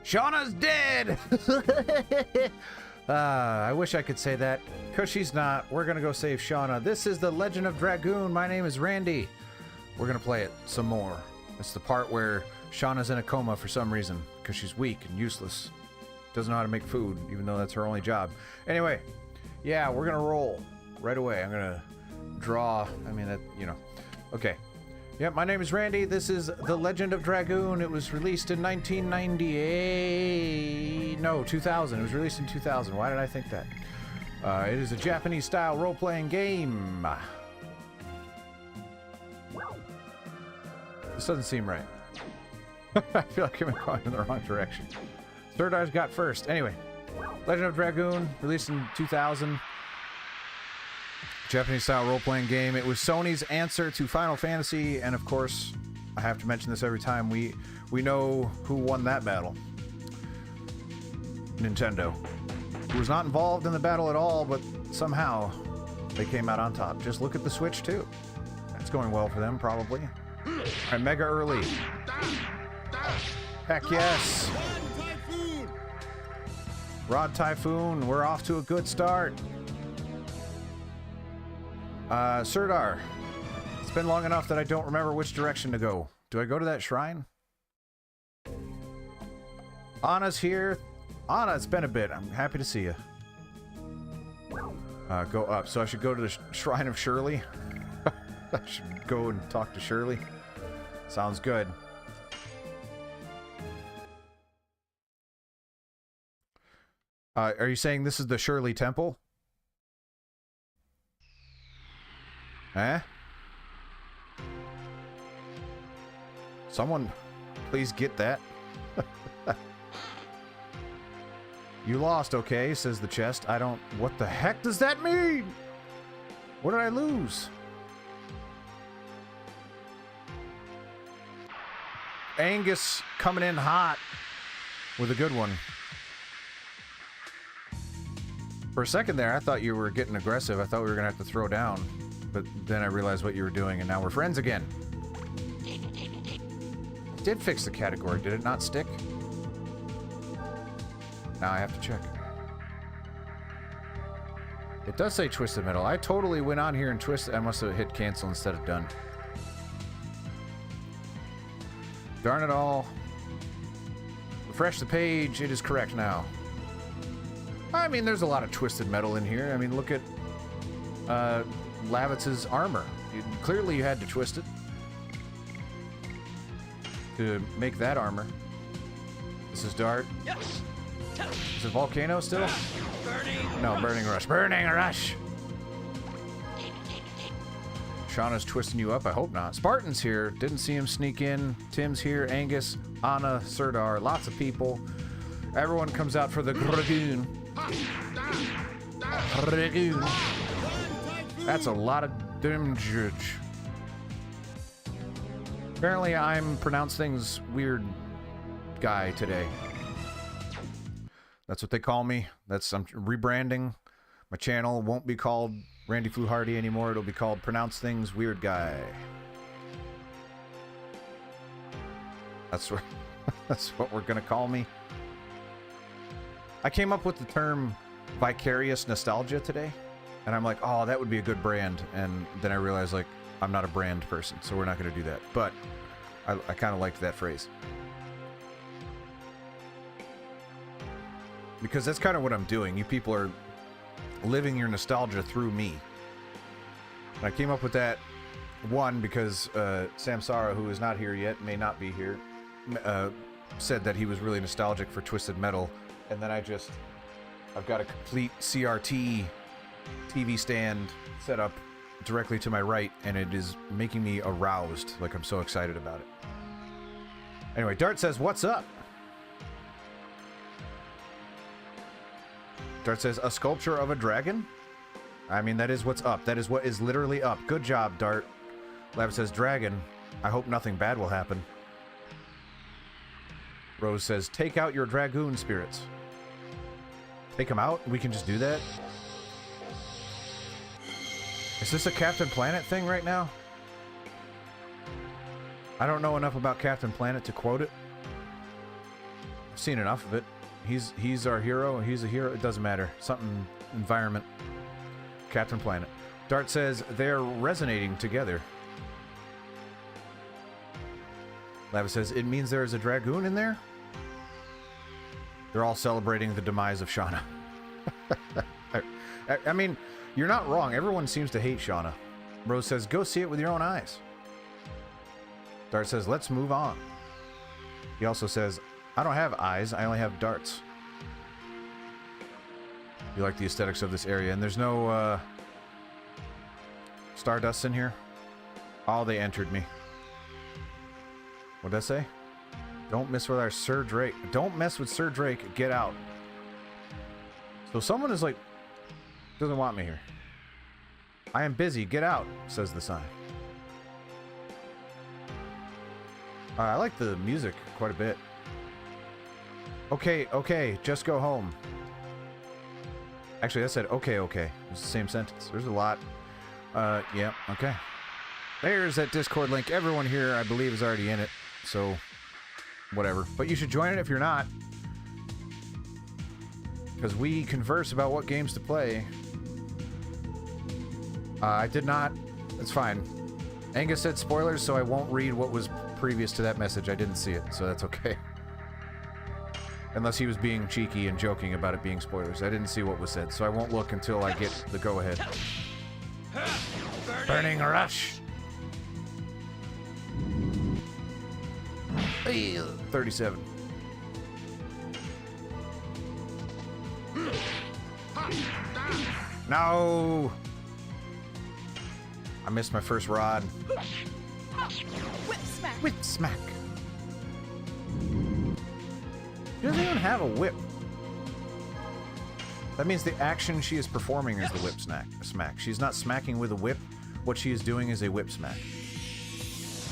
Shauna's dead! I wish I could say that. Because she's not. We're going to go save Shauna. This is The Legend of Dragoon. My name is Randy. We're going to play it some more. It's the part where Shauna's in a coma for some reason. Because she's weak and useless. Doesn't know how to make food, even though that's her only job. Anyway, yeah, we're going to roll right away. I'm going to draw. I mean, that, you know. Okay. Yep, my name is Randy. This is The Legend of Dragoon. It was released in 1998. No, 2000. It was released in 2000. Why did I think that? It is a Japanese-style role-playing game. This doesn't seem right. I feel like I'm going in the wrong direction. Third Eyes got first. Anyway, Legend of Dragoon, released in 2000. Japanese-style role-playing game. It was Sony's answer to Final Fantasy, and of course, I have to mention this every time, we know who won that battle. Nintendo. Who was not involved in the battle at all, but somehow they came out on top. Just look at the Switch, too. That's going well for them, probably. Alright, mega early. Heck yes! Rod Typhoon, we're off to a good start. Sirdar, it's been long enough that I don't remember which direction to go. Do I go to that shrine? Anna's here. Anna, it's been a bit. I'm happy to see you. Go up. So I should go to the Shrine of Shirley? I should go and talk to Shirley. Sounds good. Are you saying this is the Shirley Temple? Eh? Someone, please get that. You lost, okay, says the chest. I don't... What the heck does that mean? What did I lose? Angus coming in hot with a good one. For a second there, I thought you were getting aggressive. I thought we were going to have to throw down. But then I realized what you were doing, and now we're friends again. It did fix the category, did it not stick? Now I have to check. It does say Twisted Metal. I totally went on here and twisted. I must have hit cancel instead of done. Darn it all. Refresh the page. It is correct now. I mean, there's a lot of Twisted Metal in here. I mean, look at... Lavitz's armor. Clearly you had to twist it to make that armor. This is Dart. Yes. Is it Volcano still? Burning. No, Burning Rush. Burning Rush! Shauna's twisting you up? I hope not. Spartan's here. Didn't see him sneak in. Tim's here. Angus, Anna, Sirdar. Lots of people. Everyone comes out for the Dragoon. Dragoon. That's a lot of damage. Apparently I'm pronounced things weird guy today. That's what they call me. I'm rebranding. My channel won't be called Randy Fluharty anymore. It'll be called Pronounce Things Weird Guy. That's what we're gonna call me. I came up with the term vicarious nostalgia today. And I'm like, oh, that would be a good brand. And then I realized, like, I'm not a brand person, so we're not going to do that. But I kind of liked that phrase. Because that's kind of what I'm doing. You people are living your nostalgia through me. And I came up with that, one, because Samsara, who is not here yet, may not be here, said that he was really nostalgic for Twisted Metal. And then I've got a complete CRT TV stand set up directly to my right, and it is making me aroused. Like, I'm so excited about it. Anyway, Dart says, what's up? Dart says, a sculpture of a dragon? I mean, that is what's up. That is what is literally up. Good job, Dart. Lab says, dragon. I hope nothing bad will happen. Rose says, take out your Dragoon spirits. Take them out? We can just do that? Is this a Captain Planet thing right now? I don't know enough about Captain Planet to quote it. seen enough of it. He's our hero. He's a hero. It doesn't matter. Something environment. Captain Planet. Dart says they're resonating together. Lava says it means there is a Dragoon in there. They're all celebrating the demise of Shauna. I mean, you're not wrong. Everyone seems to hate Shauna. Rose says go see it with your own eyes. Dart says let's move on. He also says I don't have eyes, I only have darts. You like the aesthetics of this area, and there's no Stardust in here? Oh, they entered me. What'd that say? Don't mess with our Sir Drake. Don't mess with Sir Drake. Get out. So someone is like, doesn't want me here. I am busy. Get out, says the sign. I like the music quite a bit. Okay, okay, just go home. Actually, that said okay, okay. It's the same sentence. There's a lot. Yeah, okay. There's that Discord link. Everyone here, I believe, is already in it. So, whatever. But you should join it if you're not. Because we converse about what games to play. I did not. It's fine. Angus said spoilers, so I won't read what was previous to that message. I didn't see it, so that's okay. Unless he was being cheeky and joking about it being spoilers. I didn't see what was said, so I won't look until I get the go-ahead. Burning Rush! 37. No! I missed my first rod. Whip smack! Whip smack! She doesn't even have a whip. That means the action she is performing is the whip smack. She's not smacking with a whip. What she is doing is a whip smack.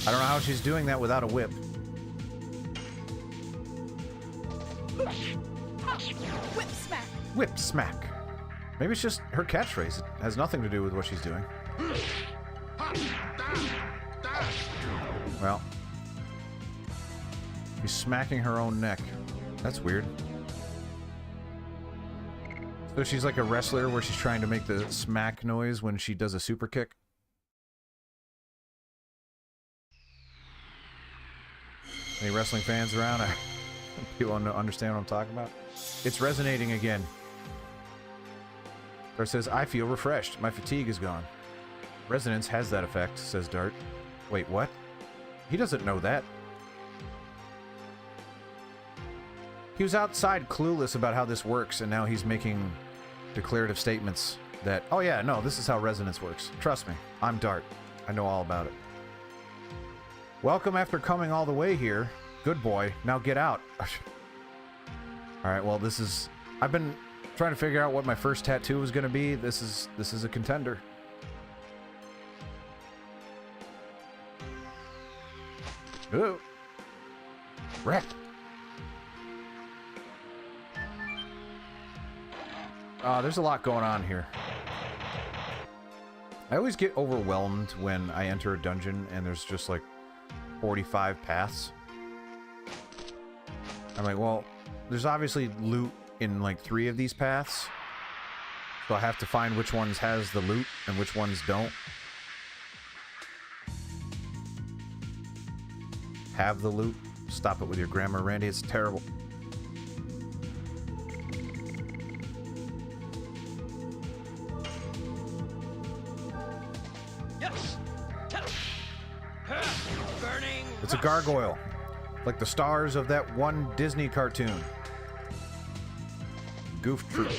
I don't know how she's doing that without a whip. Whip smack! Whip smack. Maybe it's just her catchphrase. It has nothing to do with what she's doing. Well, she's smacking her own neck. That's weird. So she's like a wrestler where she's trying to make the smack noise when she does a super kick. Any wrestling fans around? People understand what I'm talking about? It's resonating again. Dart says, I feel refreshed. My fatigue is gone. Resonance has that effect, says Dart. Wait, what? He doesn't know that. He was outside clueless about how this works, and now he's making declarative statements that, oh yeah, no, this is how resonance works. Trust me, I'm Dart. I know all about it. Welcome after coming all the way here. Good boy. Now get out. Alright, well, this is... I've been trying to figure out what my first tattoo was going to be. This is a contender. Ooh. Wreck. There's a lot going on here. I always get overwhelmed when I enter a dungeon and there's just like 45 paths. I'm like, well, there's obviously loot in like 3 of these paths. So I have to find which ones has the loot and which ones don't. Have the loot. Stop it with your grammar, Randy. It's terrible. It's a gargoyle. Like the stars of that one Disney cartoon. Goof Troop.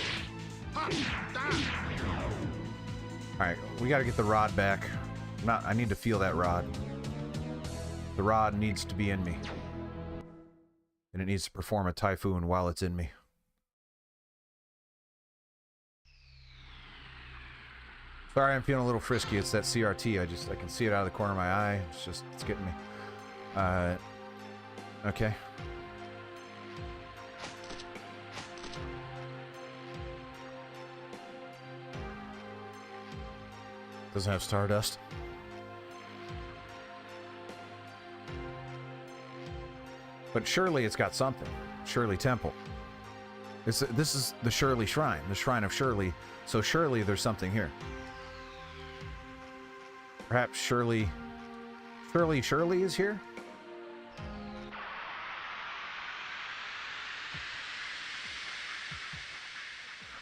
Alright, we gotta get the rod back. I need to feel that rod. The rod needs to be in me. And it needs to perform a typhoon while it's in me. Sorry, I'm feeling a little frisky. It's that CRT. I can see it out of the corner of my eye. It's getting me. Okay. Doesn't have Stardust. But surely it's got something. Shirley Temple. This is the Shirley Shrine, the Shrine of Shirley. So surely there's something here. Perhaps Shirley is here?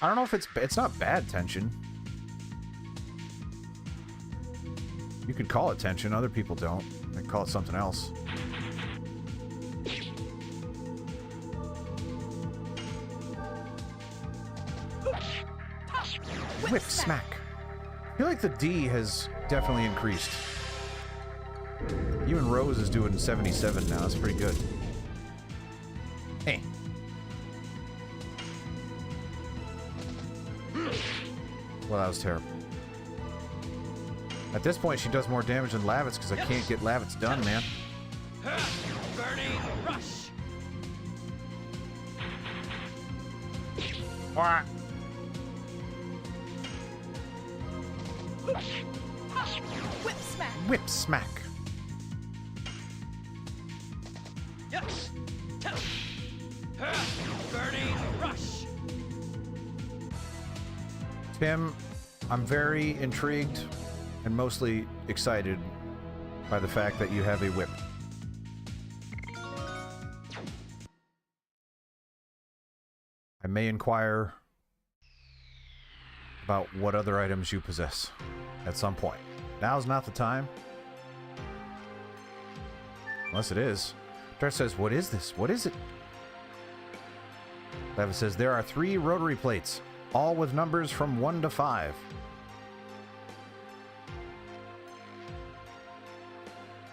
I don't know if it's not bad tension. You could call it tension, other people don't. They call it something else. Whip smack. I feel like the D has definitely increased. Even Rose is doing 77 now. That's pretty good. Hey. Well, that was terrible. At this point, she does more damage than Lavitz because I can't get Lavitz done, man. Burning rush. What? Whip smack. Whip smack. Yes. Burning rush. Tim, I'm very intrigued and mostly excited by the fact that you have a whip. I may inquire about what other items you possess at some point. Now's not the time. Unless it is. Dart says, what is this? What is it? Leva says, there are 3 rotary plates, all with numbers from 1 to 5.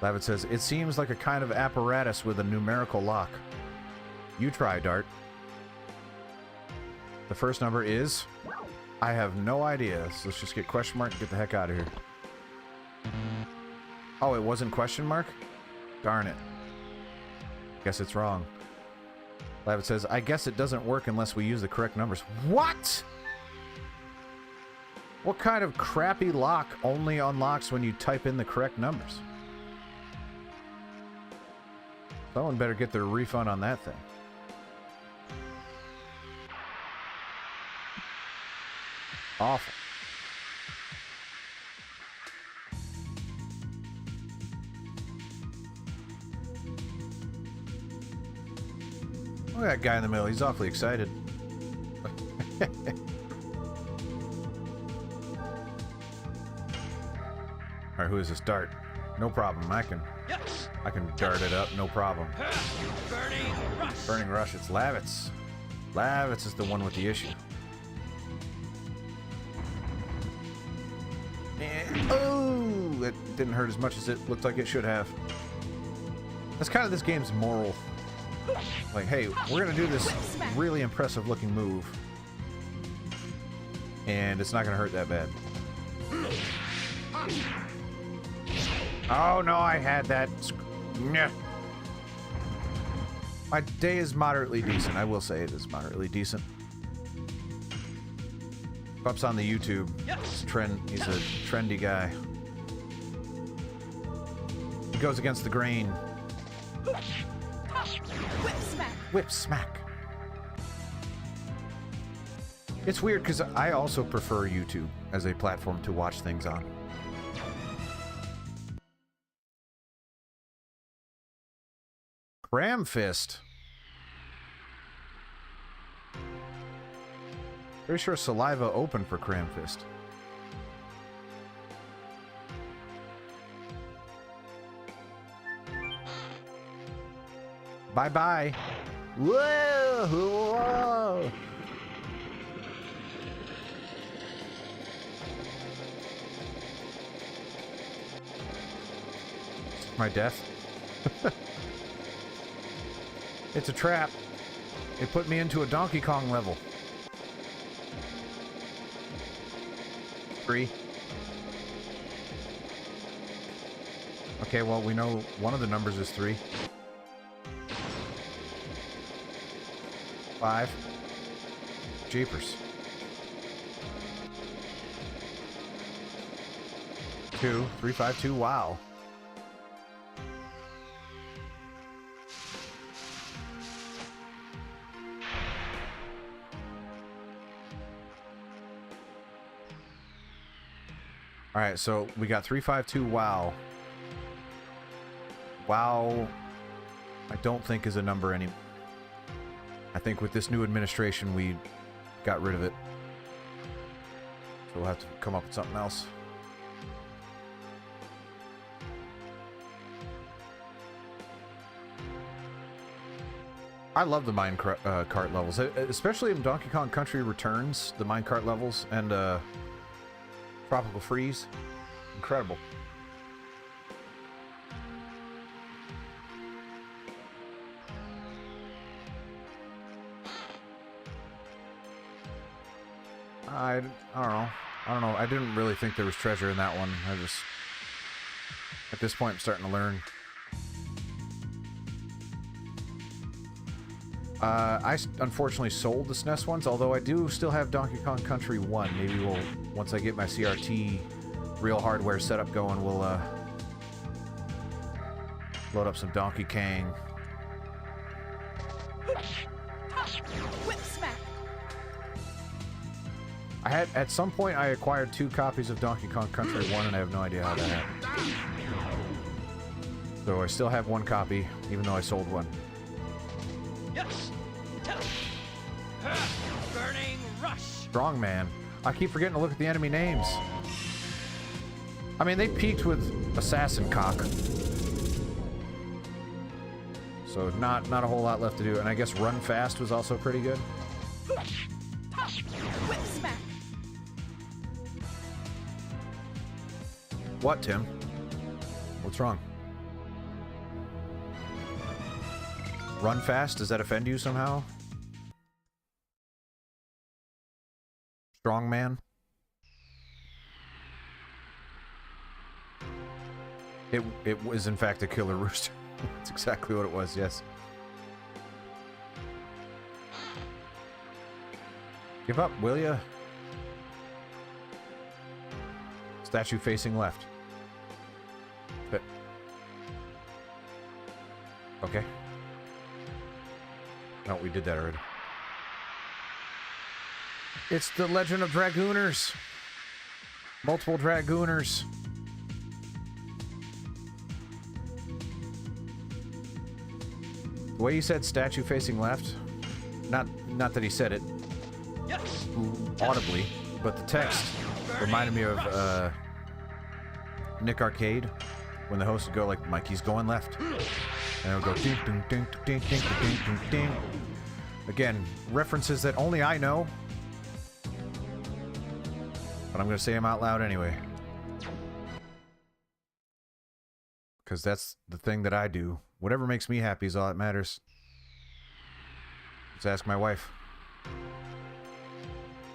Lavit says, it seems like a kind of apparatus with a numerical lock. You try, Dart. The first number is... I have no idea, so let's just get question mark and get the heck out of here. Oh, it wasn't question mark? Darn it. Guess it's wrong. Lavit says, I guess it doesn't work unless we use the correct numbers. What? What kind of crappy lock only unlocks when you type in the correct numbers? Someone better get their refund on that thing. Awful. Look at that guy in the middle. He's awfully excited. Alright, who is this? Dart. No problem. I can dart it up. No problem. Burning rush. Burning rush. It's Lavitz. Lavitz is the one with the issue. Oh, it didn't hurt as much as it looked like it should have. That's kind of this game's moral. Like, hey, we're gonna do this really impressive looking move, and it's not gonna hurt that bad. Oh no, I had that. My day is moderately decent. I will say it is moderately decent. Pups on the YouTube. He's a trendy guy. He goes against the grain. Whip smack. Whip smack. It's weird because I also prefer YouTube as a platform to watch things on. Cram fist. Pretty sure Saliva opened for Cram Fist. Bye-bye. Whoa! Whoa! My death. It's a trap. It put me into a Donkey Kong level. 3. Okay, well, we know one of the numbers is 3. 5. Jeepers. 2. 3, 5, 2. Wow. Alright, so we got 352 WoW. WoW, I don't think is a number anymore. I think with this new administration, we got rid of it. So we'll have to come up with something else. I love the minecart levels, especially in Donkey Kong Country Returns, the minecart levels, and Tropical Freeze. Incredible. I don't know. I didn't really think there was treasure in that one. I just, at this point, I'm starting to learn. I unfortunately sold the SNES ones, although I do still have Donkey Kong Country 1. Maybe we'll, once I get my CRT real hardware setup going, we'll load up some Donkey Kong. Whip smack. I had, at some point, I acquired 2 copies of Donkey Kong Country 1, and I have no idea how that happened. So I still have 1 copy, even though I sold 1. Yes. Burning rush. Strong man. I keep forgetting to look at the enemy names. I mean, they peaked with Assassin Cock. So not a whole lot left to do. And I guess Run Fast was also pretty good. Whip smack. What, Tim? What's wrong? Run Fast? Does that offend you somehow? Strong man? It was in fact a killer rooster. That's exactly what it was, yes. Give up, will ya? Statue facing left. But okay. No, we did that already. It's the Legend of Dragooners. Multiple Dragooners. The way you said statue facing left, not that he said it audibly, but the text reminded me of Nick Arcade, when the host would go like, Mikey's going left. And it would go ding, ding, ding, ding, ding, ding, ding, ding. Again, references that only I know. But I'm going to say them out loud anyway. Because that's the thing that I do. Whatever makes me happy is all that matters. Just ask my wife.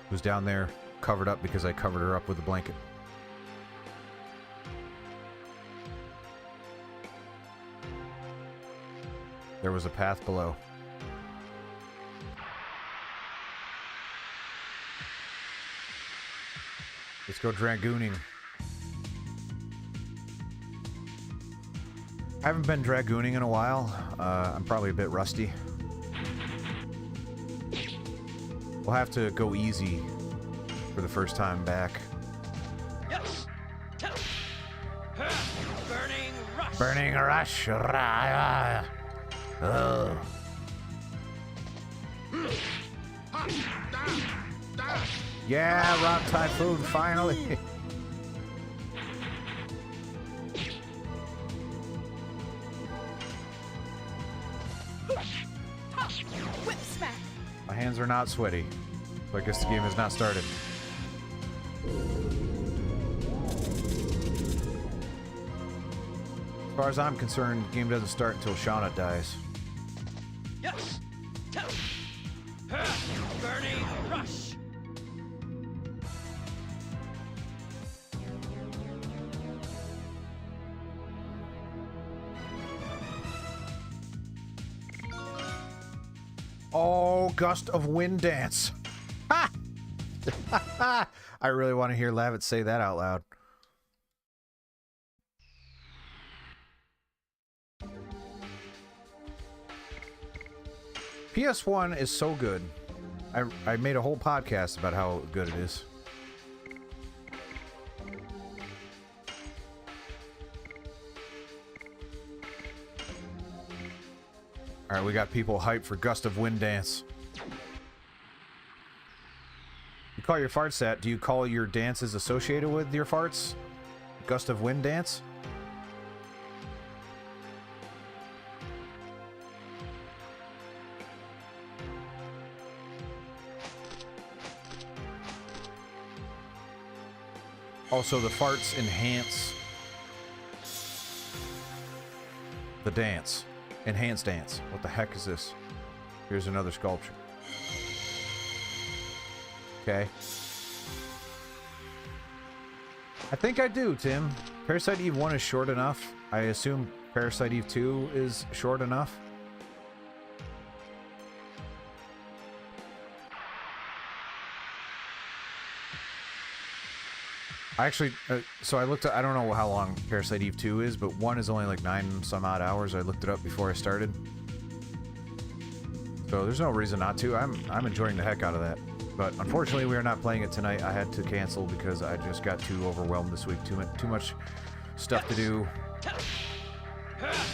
Who's down there covered up because I covered her up with a blanket. There was a path below. Let's go dragooning. I haven't been dragooning in a while. I'm probably a bit rusty. We'll have to go easy for the first time back. Yes. Burning rush. Burning rush. Oh. Yeah, Rock Typhoon, finally. Whip smack. My hands are not sweaty, so I guess the game has not started. As far as I'm concerned, the game doesn't start until Shauna dies. Yes. Burning rush. Oh, Gust of Wind Dance. Ha! I really want to hear Lavit say that out loud. PS1 is so good. I made a whole podcast about how good it is. All right, we got people hyped for Gust of Wind dance. You call your farts that? Do you call your dances associated with your farts? Gust of Wind dance? Also, the farts enhance the dance. Enhance dance. What the heck is this? Here's another sculpture. Okay. I think I do, Tim. Parasite Eve 1 is short enough. I assume Parasite Eve 2 is short enough. I actually, so I looked at, I don't know how long Parasite Eve 2 is, but 1 is only like 9 some odd hours. I looked it up before I started. So there's no reason not to. I'm enjoying the heck out of that. But unfortunately, we are not playing it tonight. I had to cancel because I just got too overwhelmed this week. Too much stuff to do.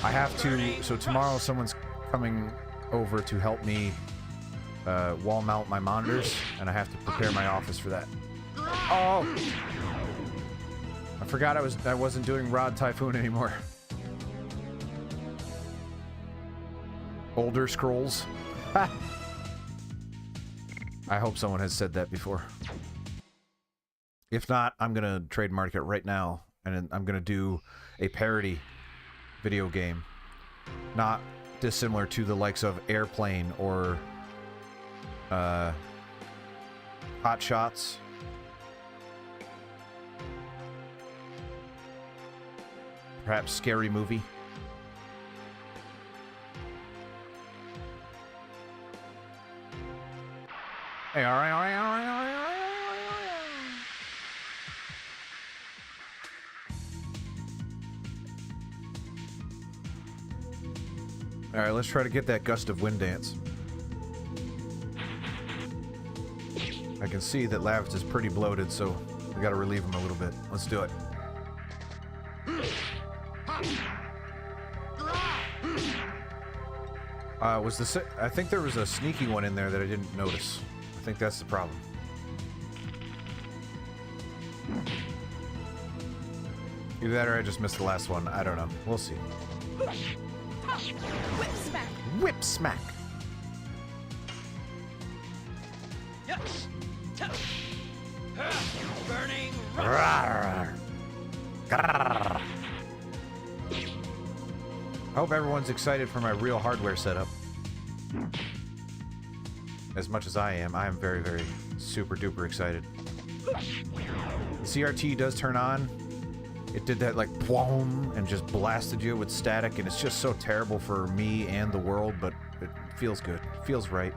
I have to, so tomorrow someone's coming over to help me wall mount my monitors, and I have to prepare my office for that. Oh! I forgot I wasn't doing Rod Typhoon anymore. Older Scrolls. Ha! I hope someone has said that before. If not, I'm gonna trademark it right now, and I'm gonna do a parody video game, not dissimilar to the likes of Airplane or Hot Shots. Perhaps Scary Movie. Hey, all right. All right, let's try to get that Gust of Wind dance. I can see that Lavitz is pretty bloated, so we gotta relieve him a little bit. Let's do it. I think there was a sneaky one in there that I didn't notice. I think that's the problem. Either that or I just missed the last one. I don't know. We'll see. Whip smack. Whip smack. Yes. Burning rush. Rawr. Grrr. I hope everyone's excited for my real hardware setup. As much as I am very, very super duper excited. The CRT does turn on. It did that like boom and just blasted you with static, and it's just so terrible for me and the world, but it feels good. It feels right.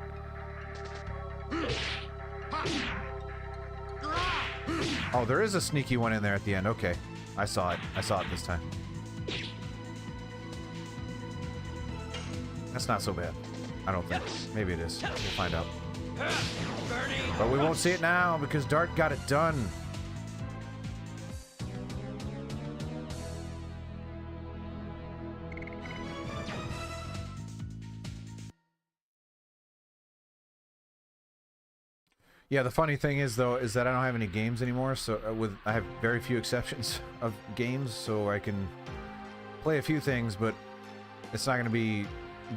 Oh, there is a sneaky one in there at the end. Okay. I saw it. I saw it this time. That's not so bad. I don't think. Maybe it is. We'll find out. But we won't see it now because Dart got it done. Yeah, the funny thing is though is that I don't have any games anymore, so I have very few exceptions of games, so I can play a few things, but it's not going to be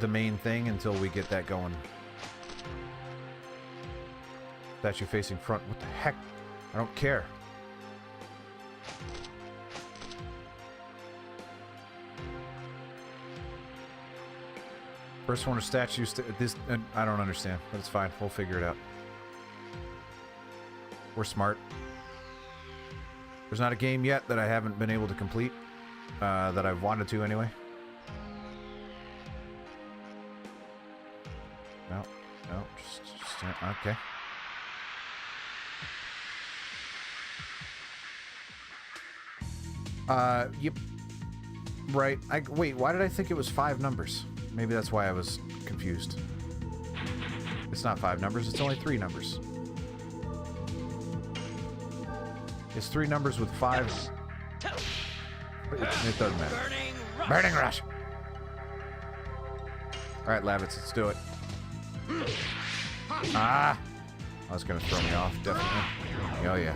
the main thing until we get that going. Statue facing front. What the heck? I don't care. First one of statues. This I don't understand, but it's fine. We'll figure it out. We're smart. There's not a game yet that I haven't been able to complete, that I've wanted to anyway. No, just okay. Yep. Right. Wait, why did I think it was 5 numbers? Maybe that's why I was confused. It's not 5 numbers, it's only 3 numbers. It's 3 numbers with 5. It doesn't matter. Burning rush. Burning rush. Alright, Lavitz, let's do it. Ah! That's gonna throw me off, definitely. Oh, yeah.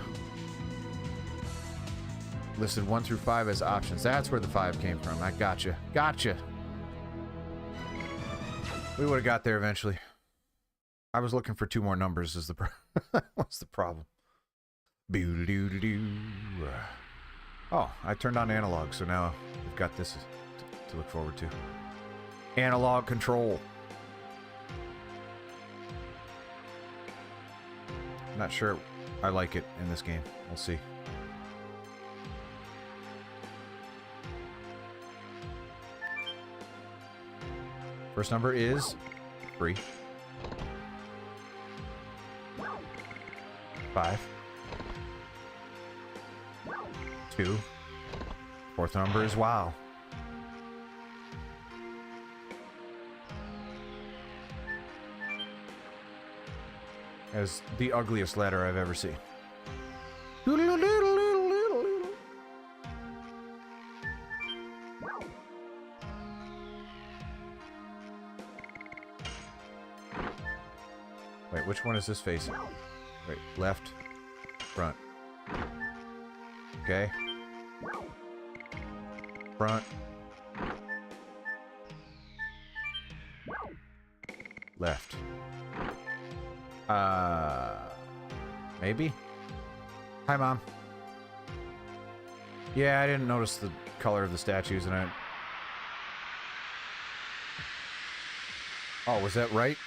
Listed 1 through 5 as options. That's where the 5 came from. I gotcha. Gotcha! We would have got there eventually. I was looking for 2 more numbers is the what's the problem? Boo-doo-doo-doo. Oh, I turned on analog, so now we've got this to look forward to. Analog control. I'm not sure I like it in this game. We'll see. First number is 3. 5. 2. Fourth number is wow. As the ugliest letter I've ever seen. Wait, which one is this facing? Wait, left, front. Okay. Front. Left. Maybe? Hi, Mom. Yeah, I didn't notice the color of the statues, and I... Oh, was that right?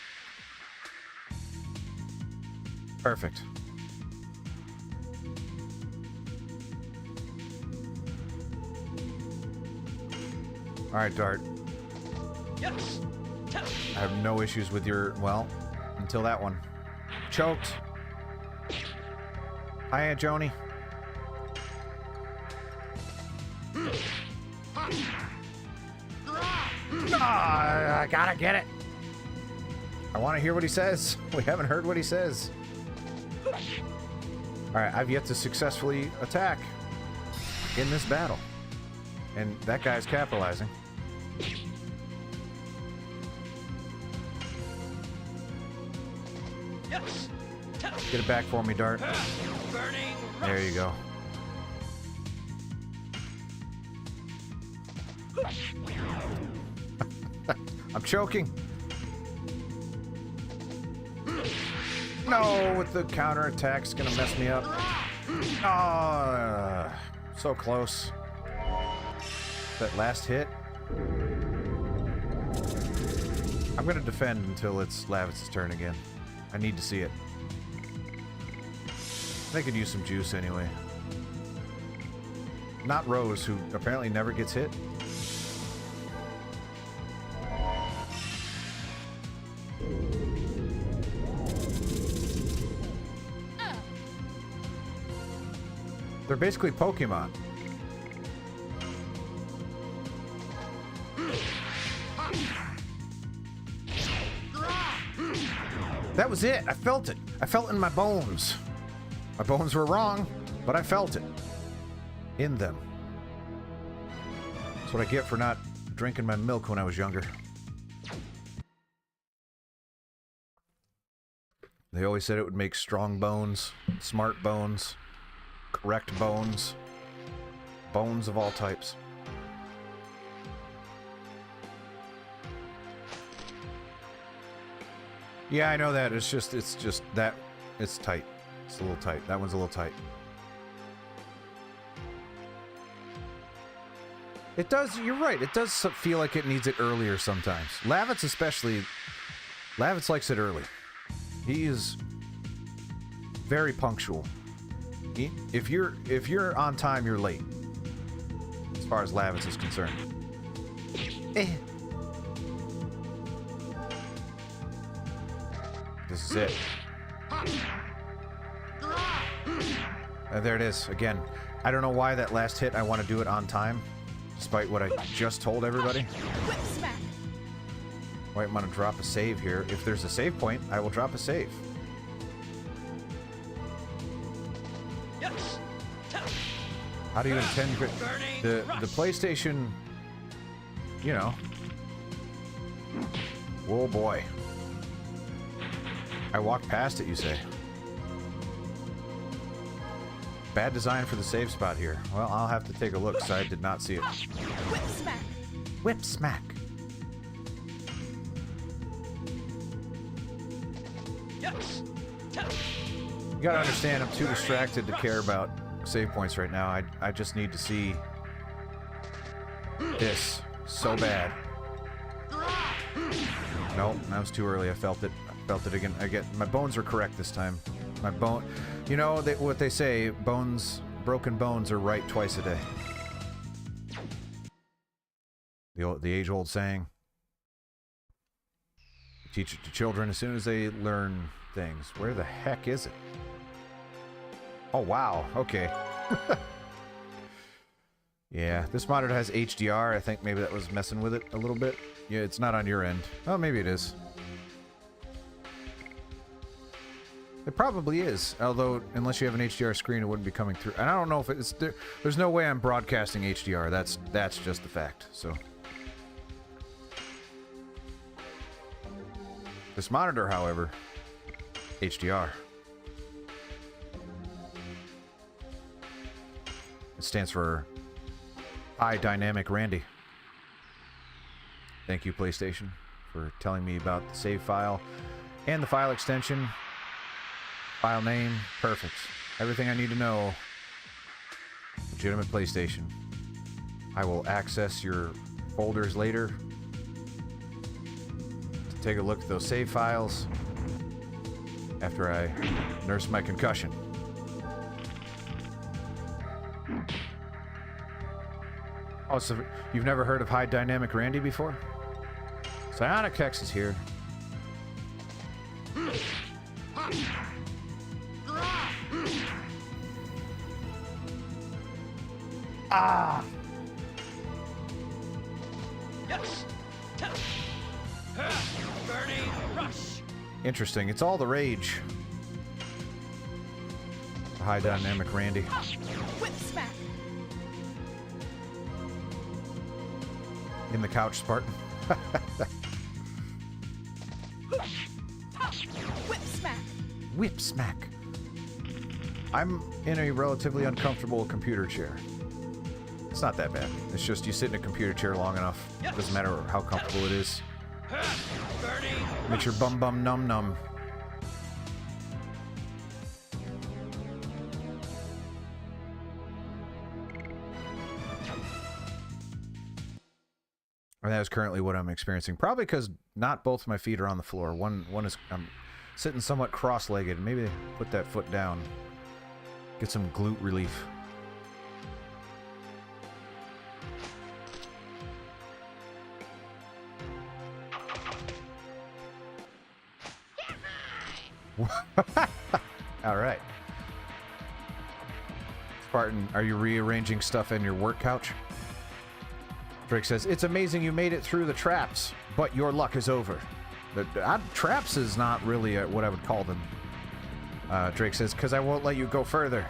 Perfect. Alright, Dart. Yes. I have no issues with your... Well, until that one. Choked. Hi, Aunt Joni. I gotta get it. I want to hear what he says. We haven't heard what he says. Alright, I've yet to successfully attack in this battle. And that guy's capitalizing. Yes. Get it back for me, Dart. Burning There you go. I'm choking. No, with the counterattack's gonna mess me up. Oh, so close. That last hit. I'm gonna defend until it's Lavitz's turn again. I need to see it. They could use some juice anyway. Not Rose, who apparently never gets hit. They're basically Pokemon. That was it. I felt it. I felt it in my bones. My bones were wrong, but I felt it. In them. That's what I get for not drinking my milk when I was younger. They always said it would make strong bones, smart bones, correct bones, bones of all types. Yeah, I know that. It's just that it's tight. It's a little tight. That one's a little tight. It does, you're right. It does feel like it needs it earlier sometimes. Lavitz especially, Lavitz likes it early. He is very punctual. If you're on time, you're late. As far as Lavitz is concerned. This is it. There it is. Again, I don't know why that last hit I want to do it on time, despite what I just told everybody. Whip smack. Wait, I'm going to drop a save here. If there's a save point, I will drop a save. Yes. How do you intend the PlayStation, you know, Whoa, boy. I walked past it, you say? Bad design for the save spot here. Well, I'll have to take a look, because I did not see it. Whip smack. Whip smack. Yes. You gotta understand, I'm too distracted to care about save points right now. I just need to see this so bad. Nope, that was too early. I felt it. I felt it again. My bones are correct this time. My bone, you know what they say, broken bones are right twice a day. The age-old saying. Teach it to children as soon as they learn things. Where the heck is it? Oh, wow. Okay. Yeah, this monitor has HDR. I think maybe that was messing with it a little bit. Yeah, it's not on your end. Oh, maybe it is. It probably is. Although, unless you have an HDR screen, it wouldn't be coming through. And I don't know if it's... There's no way I'm broadcasting HDR. That's just the fact, so... This monitor, however, HDR. It stands for High Dynamic Randy. Thank you, PlayStation, for telling me about the save file and the file extension. File name, perfect. Everything I need to know. Legitimate PlayStation. I will access your folders later. Take a look at those save files after I nurse my concussion. Oh, so you've never heard of High Dynamic Randy before? Psionic Hex is here. Ah! Yes. Burning rush. Interesting. It's all the rage. High Dynamic Randy. Whip smack. In the couch, Spartan. Whip smack. Whip smack. I'm in a relatively uncomfortable computer chair. It's not that bad. It's just you sit in a computer chair long enough. Doesn't matter how comfortable it is. Burning. Makes your bum numb. And that is currently what I'm experiencing. Probably because not both my feet are on the floor. One is I'm sitting somewhat cross-legged. Maybe put that foot down. Get some glute relief. All right. Spartan, are you rearranging stuff in your work couch? Drake says, it's amazing you made it through the traps, but your luck is over. Traps is not really what I would call them. Drake says, because I won't let you go further.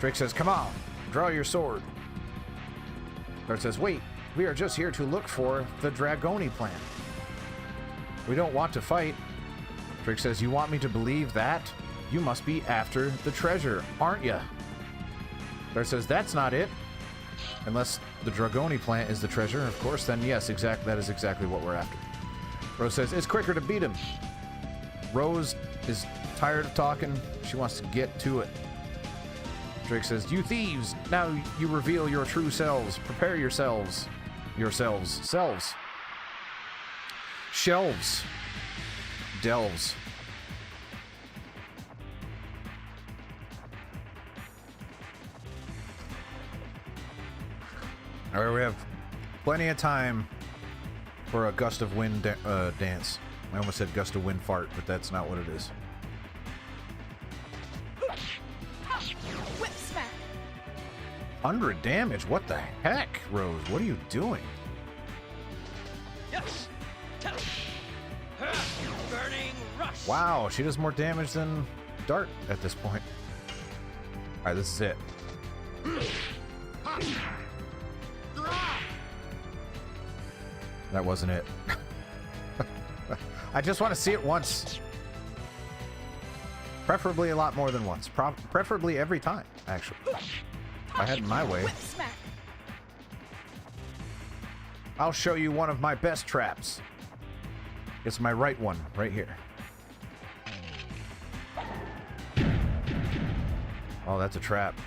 Drake says, come on, draw your sword. Drake says, wait, we are just here to look for the Dragoon plant. We don't want to fight. Drake says, you want me to believe that? You must be after the treasure, aren't you? Drake says, that's not it. Unless the Dragoon plant is the treasure, of course, then yes, that is exactly what we're after. Rose says, it's quicker to beat him. Rose is tired of talking. She wants to get to it. Drake says, you thieves, now you reveal your true selves. Prepare yourselves. Selves. Shelves. Delves. All right, we have plenty of time for a gust of wind dance. I almost said gust of wind fart, but that's not what it is. Whip smack. 100 damage? What the heck, Rose? What are you doing? Yes. Burning rush. Wow, she does more damage than Dart at this point. All right, this is it. That wasn't it. I just want to see it once. Preferably a lot more than once. Preferably every time, actually. If I had it my way. Whip smack. I'll show you one of my best traps. It's my right one, right here. Oh, that's a trap.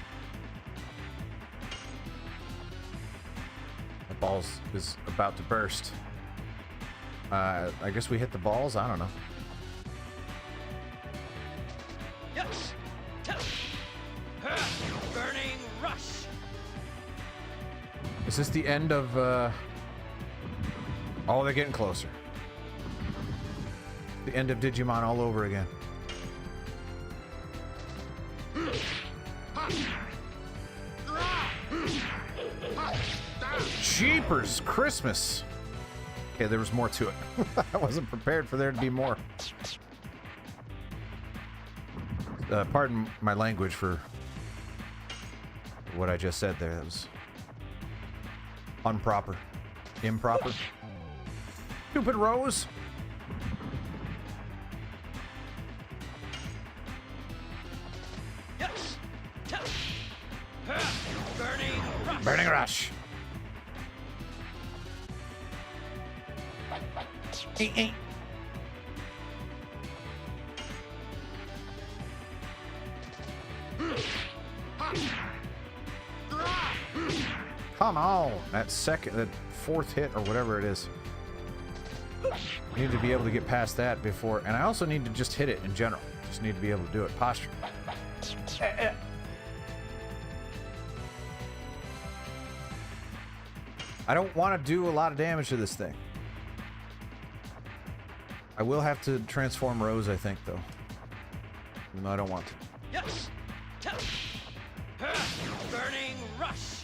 The balls is about to burst. I guess we hit the balls? I don't know. Yes. Burning rush. Is this the end of, Oh, they're getting closer. The end of Digimon all over again. Jeepers Christmas! Okay, there was more to it. I wasn't prepared for there to be more. Pardon my language for what I just said there. That was improper. Stupid Rose! Yes. Burning rush. Burning Rush! Come on! That fourth hit or whatever it is. You need to be able to get past that before, and I also need to just hit it in general. Just need to be able to do it. Posture. I don't want to do a lot of damage to this thing. I will have to transform Rose, I think, though. Even though I don't want to. Yes. Burning rush.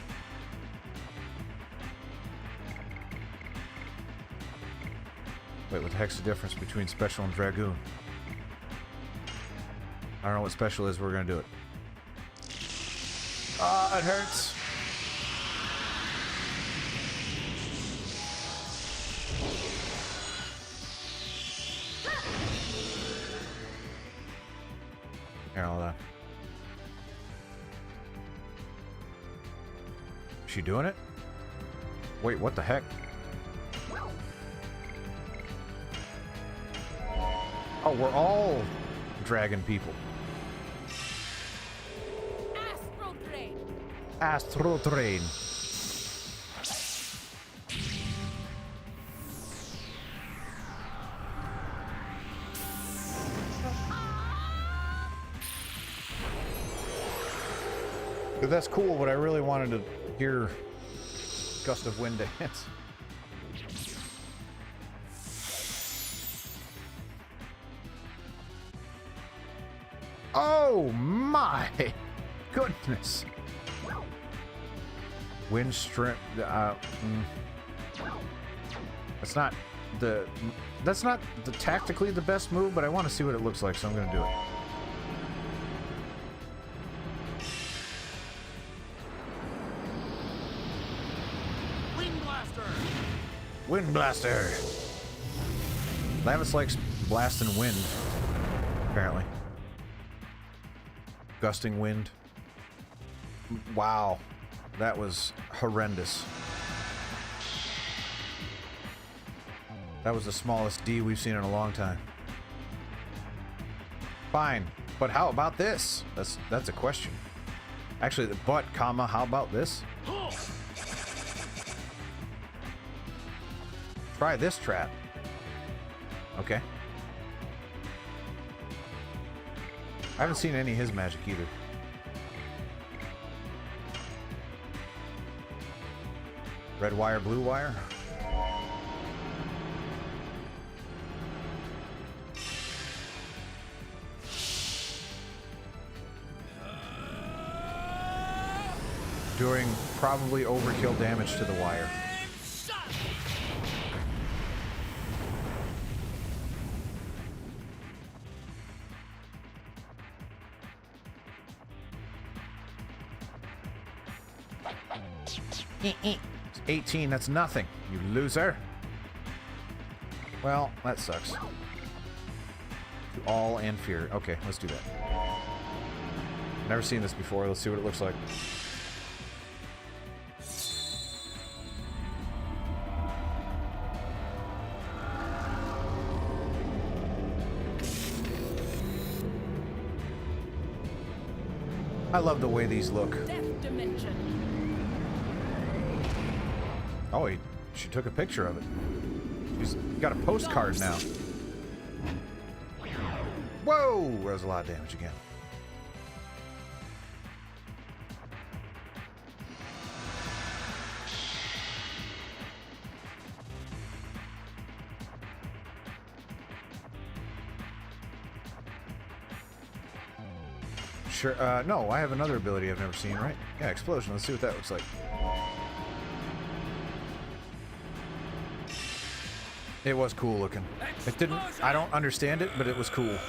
Wait, what the heck's the difference between Special and Dragoon? I don't know what Special is, we're gonna do it. Ah, it hurts. Here, hold on. Is she doing it? Wait, what the heck? Oh, we're all dragon people. Astral drain. Astral Train. That's cool, but I really wanted to hear Gust of Wind dance. Oh my goodness! Wind strip. That's not the tactically the best move, but I want to see what it looks like, so I'm going to do it. Wind Blaster! Lavis likes blasting wind, apparently. Gusting wind. Wow. That was horrendous. That was the smallest D we've seen in a long time. Fine, but how about this? That's a question. Actually, comma, how about this? Try this trap. Okay. I haven't seen any of his magic either. Red wire, blue wire. Doing probably overkill damage to the wire. It's 18, that's nothing, you loser. Well, that sucks. To all and fear. Okay, let's do that. Never seen this before. Let's see what it looks like. I love the way these look. Death dimension. Oh, she took a picture of it. She's got a postcard now. Whoa! That was a lot of damage again. Sure, no, I have another ability I've never seen, right? Yeah, explosion. Let's see what that looks like. It was cool looking. It didn't... I don't understand it, but it was cool.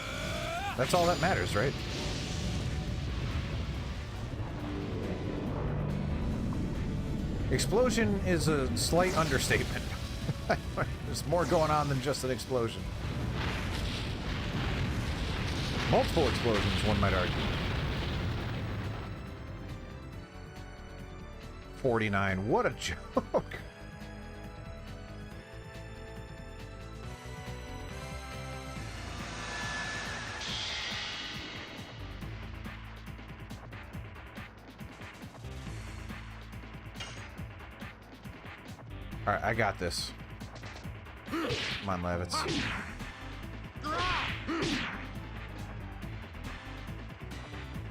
That's all that matters, right? Explosion is a slight understatement. There's more going on than just an explosion. Multiple explosions, one might argue. 49. What a joke. Alright, I got this. Come on, Lavitz.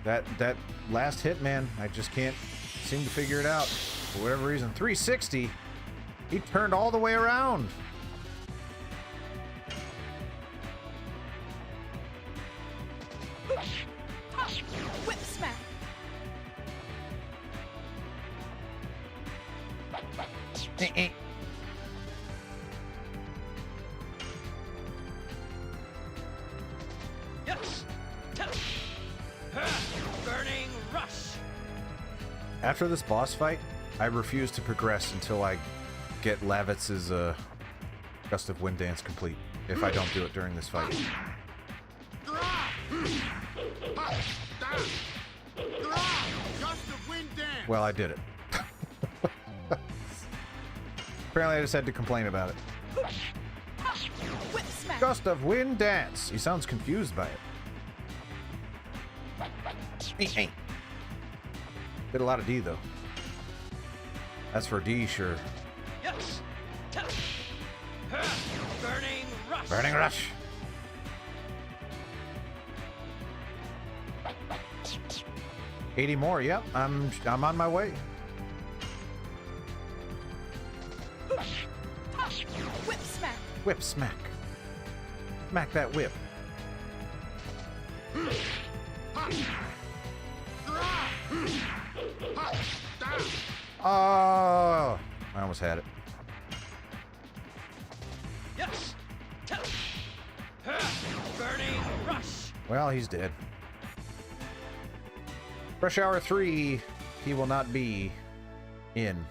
That last hit, man, I just can't seem to figure it out. For whatever reason. 360? He turned all the way around. Whip smack. Yes. Burning rush. After this boss fight, I refuse to progress until I get Lavitz's Gust of Wind dance complete. If I don't do it during this fight. Well, I did it. Apparently I just had to complain about it. Whip smack. Gust of Wind dance. He sounds confused by it. Hey. Did a lot of D, though. That's for D, sure. Yes. Burning rush. Burning rush. $80 more. Yep, I'm on my way. Whip smack. Whip smack. Smack that whip. Oh, I almost had it. Yes. Burning rush. Well, he's dead. Rush Hour 3, he will not be in.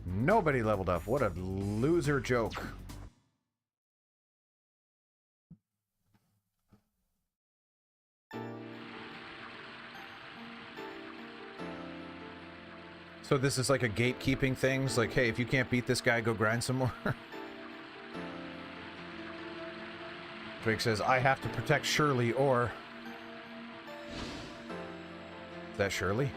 Nobody leveled up. What a loser joke. So this is like a gatekeeping thing. It's like, hey, if you can't beat this guy, go grind some more. Drake says, I have to protect Shirley, or... Is that Shirley?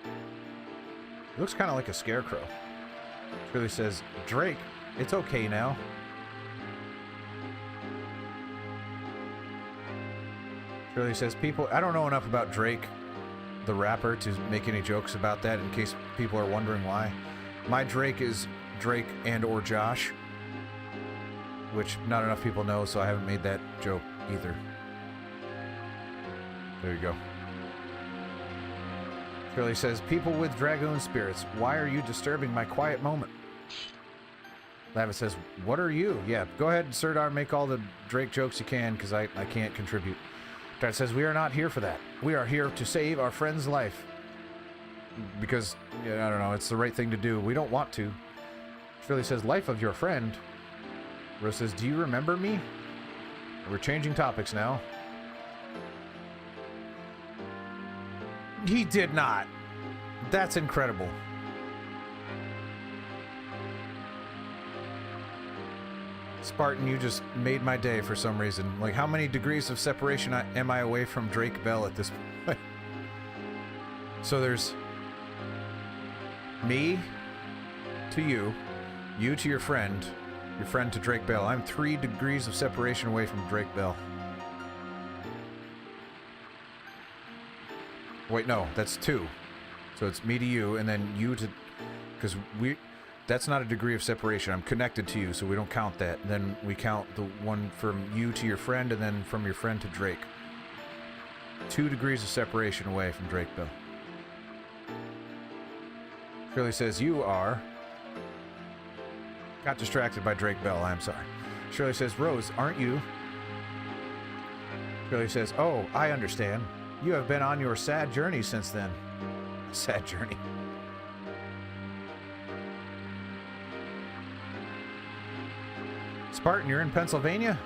It looks kind of like a scarecrow. Shirley says, Drake, it's okay now. Shirley says, people... I don't know enough about Drake, the rapper, to make any jokes about that in case people are wondering why. My Drake is Drake and or Josh, which not enough people know, so I haven't made that joke either. There you go. Shirley says, people with Dragoon spirits, why are you disturbing my quiet moment? Lava says, what are you? Yeah, go ahead, Sirdar, make all the Drake jokes you can, because I can't contribute. Dart says, we are not here for that. We are here to save our friend's life. because, yeah, I don't know, it's the right thing to do. We don't want to. Shirley says, life of your friend. Rose says, do you remember me? We're changing topics now. He did not. That's incredible. Spartan, you just made my day for some reason. Like, how many degrees of separation am I away from Drake Bell at this point? So there's me to you, you to your friend to Drake Bell. I'm 3 degrees of separation away from Drake Bell. Wait, no, that's 2. So it's me to you, and then you to... Because that's not a degree of separation. I'm connected to you, so we don't count that. And then we count the one from you to your friend, and then from your friend to Drake. 2 degrees of separation away from Drake Bell. Shirley says, you are... Got distracted by Drake Bell, I'm sorry. Shirley says, Rose, aren't you? Shirley says, oh, I understand. You have been on your sad journey since then. Sad journey. Spartan, you're in Pennsylvania?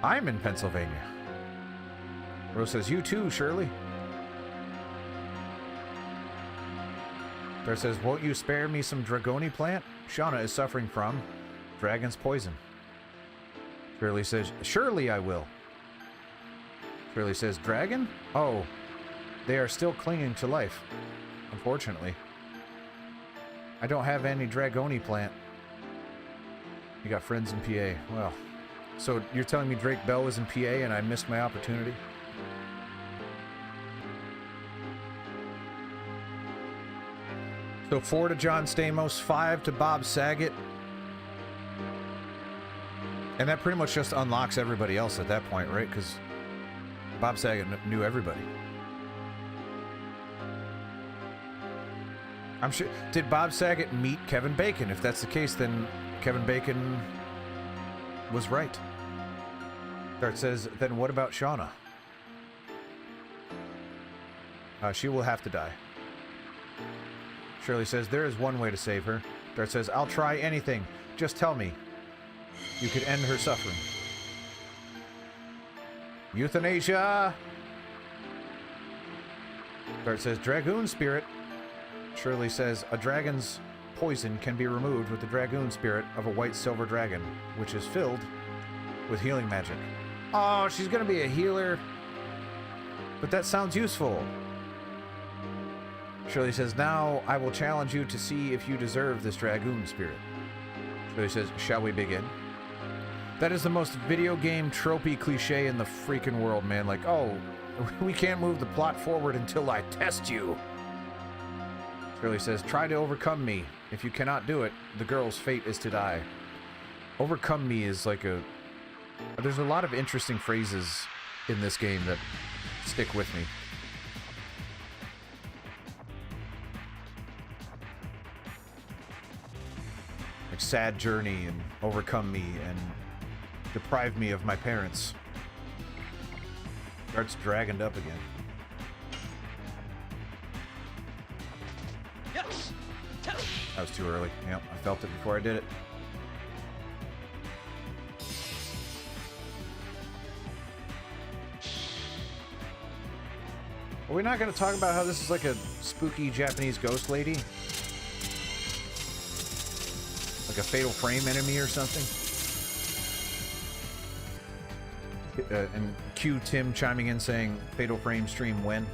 I'm in Pennsylvania. Rose says, you too, Shirley. There says, won't you spare me some Dragoni plant? Shauna is suffering from dragon's poison. Shirley says, surely I will. Shirley says, dragon? Oh, they are still clinging to life, unfortunately. I don't have any Dragoni plant. You got friends in PA. Well, so you're telling me Drake Bell was in PA and I missed my opportunity? So 4 to John Stamos, 5 to Bob Saget. And that pretty much just unlocks everybody else at that point, right? Because Bob Saget knew everybody. I'm sure. Did Bob Saget meet Kevin Bacon? If that's the case, then Kevin Bacon was right. Dart says, then what about Shauna? She will have to die. Shirley says, there is one way to save her. Dart says, I'll try anything. Just tell me. You could end her suffering. Euthanasia! Dart says, Dragoon spirit. Shirley says, a dragon's poison can be removed with the Dragoon spirit of a white silver dragon, which is filled with healing magic. Oh, she's gonna be a healer. But that sounds useful. Shirley says, now I will challenge you to see if you deserve this Dragoon spirit. Shirley says, shall we begin? That is the most video game tropey cliche in the freaking world, man. Like, oh, we can't move the plot forward until I test you. Shirley says, try to overcome me. If you cannot do it, the girl's fate is to die. Overcome me is like a... There's a lot of interesting phrases in this game that stick with me. Like sad journey and overcome me and deprive me of my parents. Starts dragoned up again. Yes. That was too early. Yep, I felt it before I did it. Are we not going to talk about how this is like a spooky Japanese ghost lady? Like a Fatal Frame enemy or something? And Q Tim chiming in saying, Fatal Frame stream when?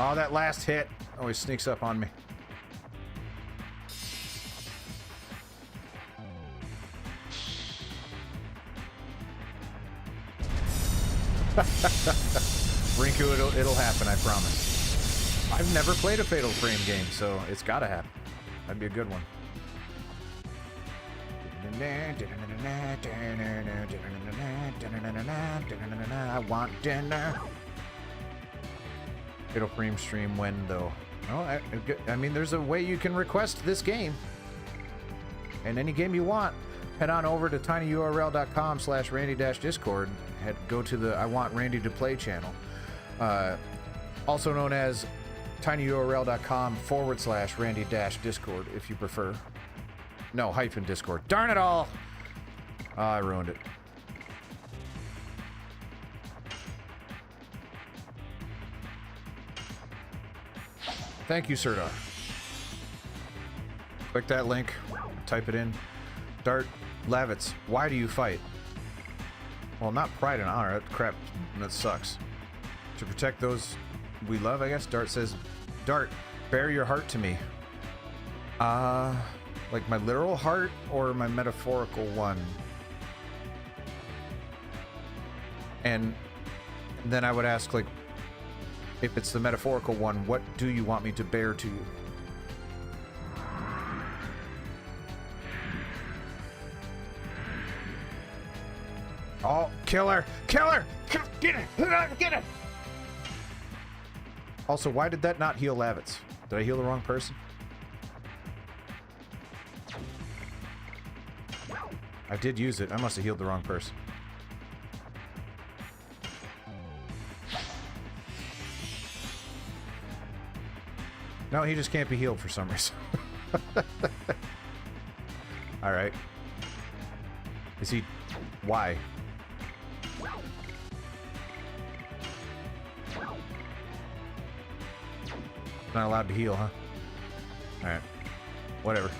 Oh, that last hit always sneaks up on me. Rinku, it'll happen, I promise. I've never played a Fatal Frame game, so it's gotta happen. That'd be a good one. I want dinner. Fatal Frame stream when, though? Oh, I mean, there's a way you can request this game. And any game you want. head on over to tinyurl.com/randy-discord. Go to the I Want Randy to Play channel. Also known as tinyurl.com/randy-discord if you prefer. No, -discord. Darn it all! Oh, I ruined it. Thank you, Sirdar. Click that link, type it in. Dart Lavitz, why do you fight? Well, not pride and honor. That crap, that sucks. To protect those we love, I guess. Dart says, Dart, bare your heart to me. Like my literal heart or my metaphorical one? And then I would ask, like, if it's the metaphorical one, what do you want me to bear to you? Oh, kill her! Kill her! Get it! Get it! Also, why did that not heal Lavitz? Did I heal the wrong person? I did use it. I must have healed the wrong person. No, he just can't be healed for some reason. Alright. Is he... Why? Not allowed to heal, huh? Alright. Whatever.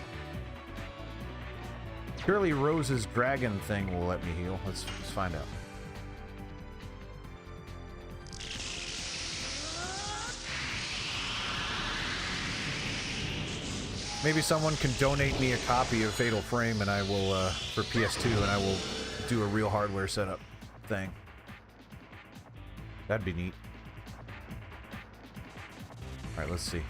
Surely Rose's dragon thing will let me heal. Let's find out. Maybe someone can donate me a copy of Fatal Frame and I will, for PS2, and I will do a real hardware setup thing. That'd be neat. Alright, let's see.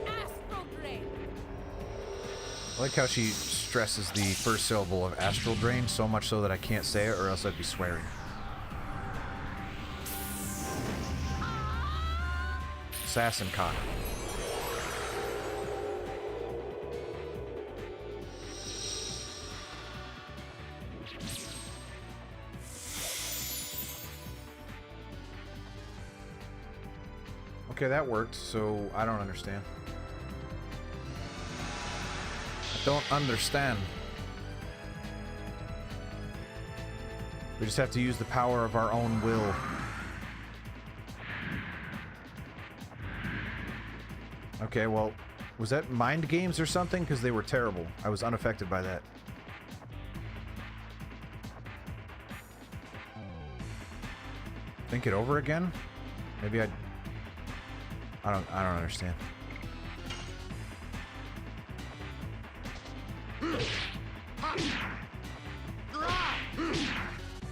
Astral Drain. I like how she stresses the first syllable of Astral Drain so much so that I can't say it or else I'd be swearing. Assassin Cock. Okay, that worked, so I don't understand. I don't understand. We just have to use the power of our own will. Okay, well, was that mind games or something? Because they were terrible. I was unaffected by that. Think it over again? Maybe I don't understand.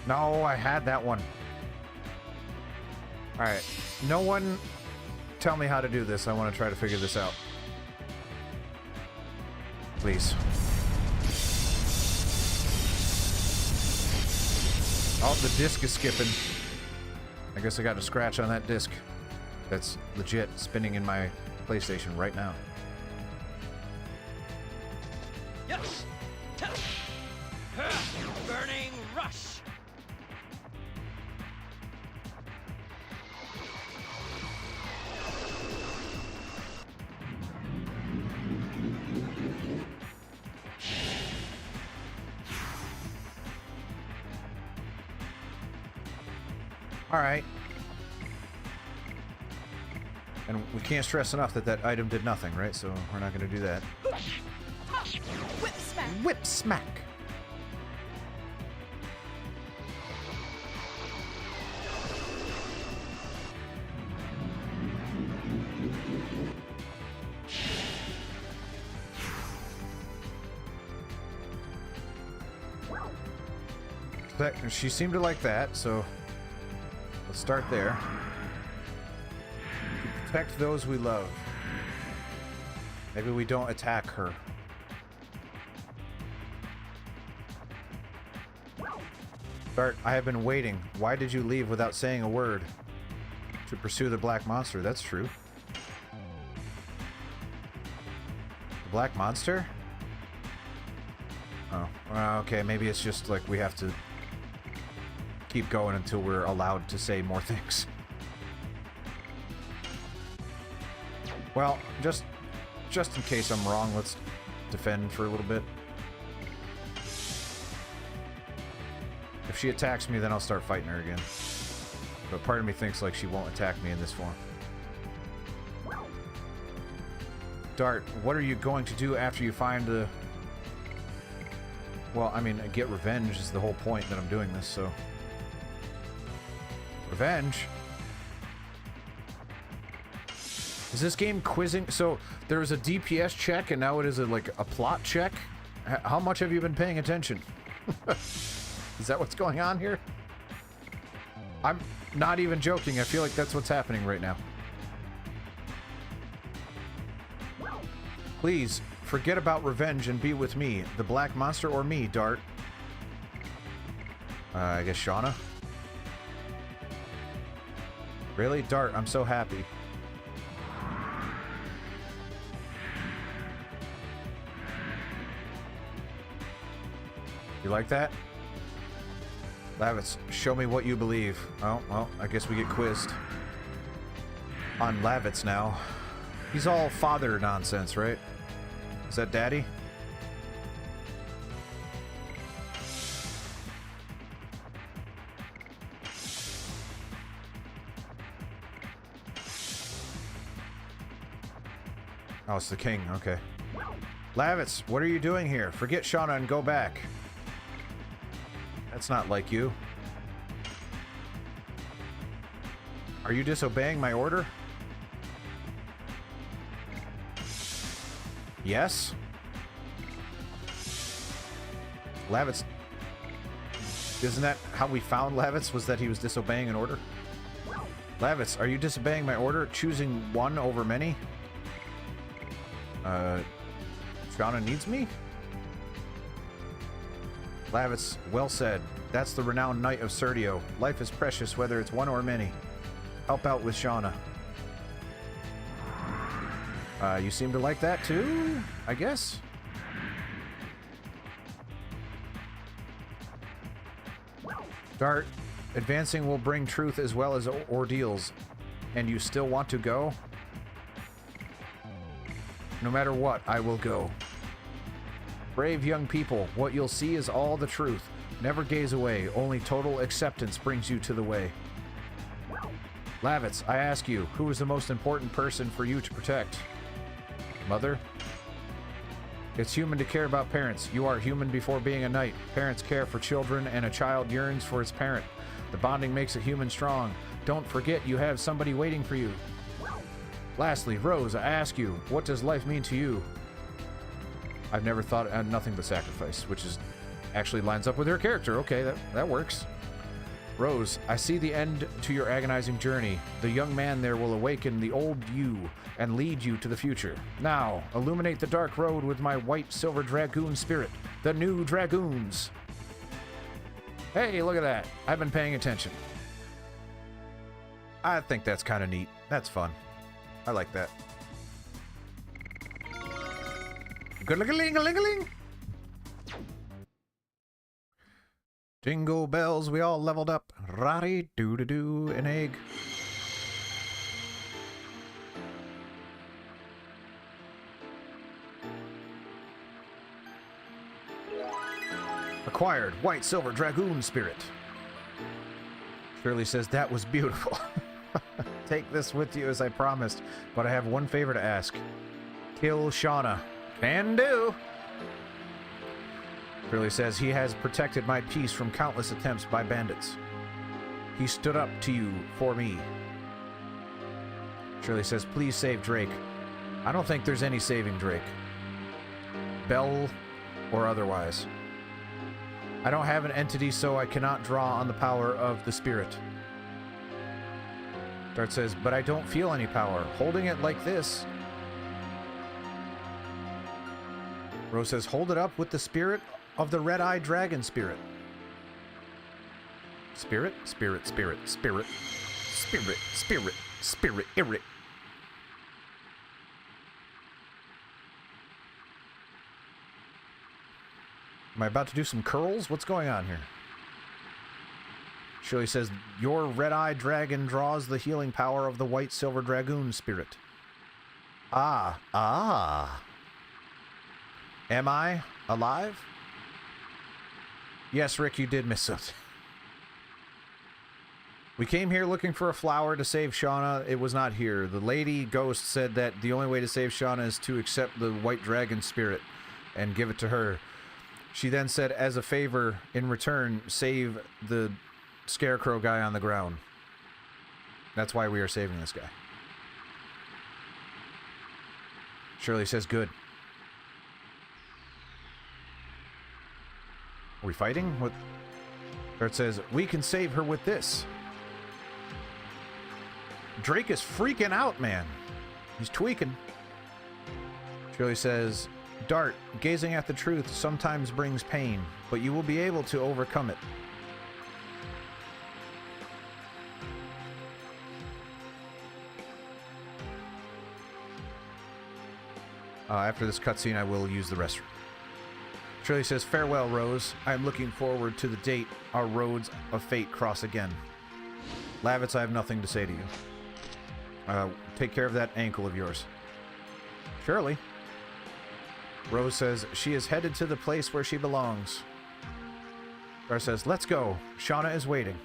No, I had that one. Alright. No one tell me how to do this. I want to try to figure this out. Please. Oh, the disc is skipping. I guess I got a scratch on that disc. That's legit spinning in my PlayStation right now. Yes. Burning rush. All right. And we can't stress enough that that item did nothing, right? So we're not going to do that. Whip smack. Whip smack. She seemed to like that, so let's start there. Protect those we love. Maybe we don't attack her. Bart, I have been waiting. Why did you leave without saying a word? To pursue the black monster, that's true. The black monster? Oh, well, okay, maybe it's just like we have to keep going until we're allowed to say more things. Well, just in case I'm wrong, let's defend for a little bit. If she attacks me, then I'll start fighting her again. But part of me thinks like she won't attack me in this form. Dart, what are you going to do after you find the... Well, I mean, get revenge is the whole point that I'm doing this, so... Revenge? Is this game quizzing? So, there was a DPS check, and now it is like a plot check? How much have you been paying attention? Is that what's going on here? I'm not even joking. I feel like that's what's happening right now. Please, forget about revenge and be with me. The black monster or me, Dart? I guess Shauna? Really? Dart, I'm so happy. You like that? Lavitz, show me what you believe. Oh, well, I guess we get quizzed. On Lavitz now. He's all father nonsense, right? Is that daddy? Oh, it's the king. Okay. Lavitz, what are you doing here? Forget Shauna and go back. That's not like you. Are you disobeying my order? Yes? Lavitz... Isn't that how we found Lavitz? Was that he was disobeying an order? Lavitz, are you disobeying my order? Choosing one over many? Shauna needs me? Lavitz, well said. That's the renowned knight of Serdio. Life is precious, whether it's one or many. Help out with Shauna. You seem to like that too, I guess? Dart, advancing will bring truth as well as ordeals. And you still want to go? No matter what, I will go. Brave young people, what you'll see is all the truth. Never gaze away, only total acceptance brings you to the way. Lavitz, I ask you, who is the most important person for you to protect? Mother? It's human to care about parents. You are human before being a knight. Parents care for children, and a child yearns for its parent. The bonding makes a human strong. Don't forget you have somebody waiting for you. Lastly, Rose, I ask you, what does life mean to you? I've never thought nothing but sacrifice, which is actually lines up with her character. Okay, that works. Rose, I see the end to your agonizing journey. The young man there will awaken the old you and lead you to the future. Now, illuminate the dark road with my white silver dragoon spirit, the new dragoons. Hey, look at that. I've been paying attention. I think that's kind of neat. That's fun. I like that. Good-a-ling-a-ling-a-ling. Jingle bells, we all leveled up. Rotty, doo-doo-doo, an egg. Acquired white silver dragoon spirit. Shirley says that was beautiful. Take this with you as I promised, but I have one favor to ask. Kill Shauna. Can do. Shirley says he has protected my peace from countless attempts by bandits. He stood up to you for me. Shirley says, please save Drake. I don't think there's any saving Drake. Bell or otherwise. I don't have an entity, so I cannot draw on the power of the spirit. Dart says, but I don't feel any power. Holding it like this. Rose says, hold it up with the spirit of the red-eyed dragon spirit. Spirit? Spirit, spirit, spirit. Spirit, Eric. Am I about to do some curls? What's going on here? Shirley says, your red-eyed dragon draws the healing power of the white silver dragoon spirit. Ah. Am I alive? Yes, Rick, you did miss it. We came here looking for a flower to save Shauna. It was not here. The lady ghost said that the only way to save Shauna is to accept the white dragon spirit and give it to her. She then said, as a favor, in return, save the scarecrow guy on the ground. That's why we are saving this guy. Shirley says, good. Are we fighting? What? It says, we can save her with this. Drake is freaking out, man. He's tweaking. Shirley says, Dart, gazing at the truth sometimes brings pain, but you will be able to overcome it. After this cutscene, I will use the restroom. Shirley says, farewell, Rose. I am looking forward to the date our roads of fate cross again. Lavitz, I have nothing to say to you. Take care of that ankle of yours. Shirley. Rose says, she is headed to the place where she belongs. Gar says, let's go. Shauna is waiting.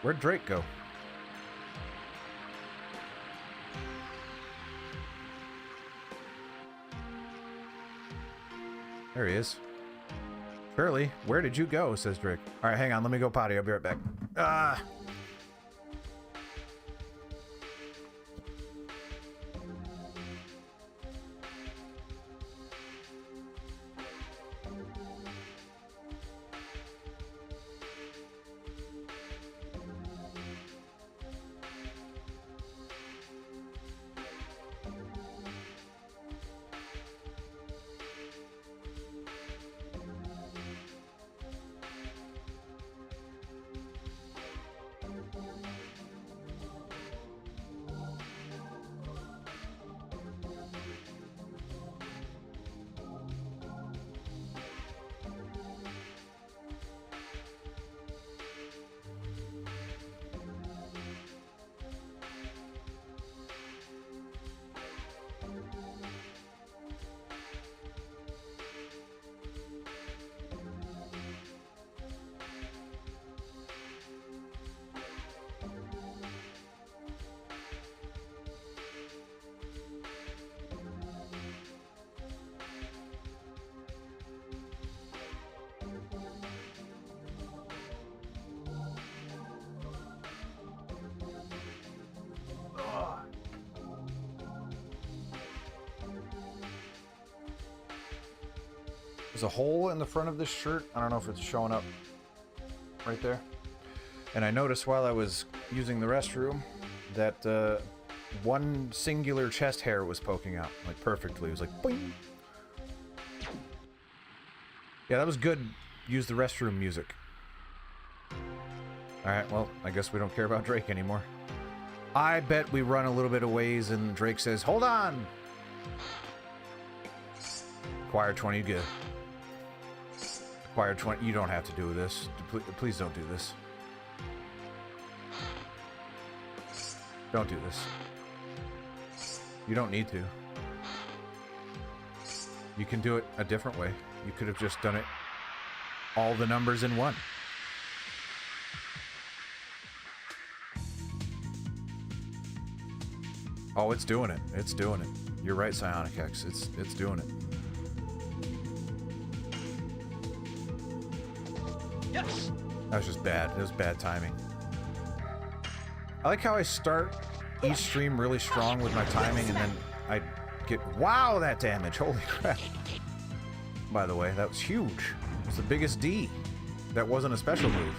Where'd Drake go? There he is. Shirley, where did you go? Says Drake. All right, hang on. Let me go potty. I'll be right back. There's a hole in the front of this shirt. I don't know if it's showing up right there. And I noticed while I was using the restroom that one singular chest hair was poking out, like perfectly. It was like, boing. Yeah, that was good. Use the restroom music. Alright, well, I guess we don't care about Drake anymore. I bet we run a little bit of ways and Drake says, hold on! Acquire 20, good. Acquire 20, you don't have to do this. Please don't do this. Don't do this. You don't need to. You can do it a different way. You could have just done it all the numbers in one. Oh, it's doing it. It's doing it. You're right, Psionic X. It's doing it. Yes. That was just bad. It was bad timing. I like how I start each stream really strong with my timing, and then I get... Wow, that damage! Holy crap. By the way, that was huge. It was the biggest D. That wasn't a special move.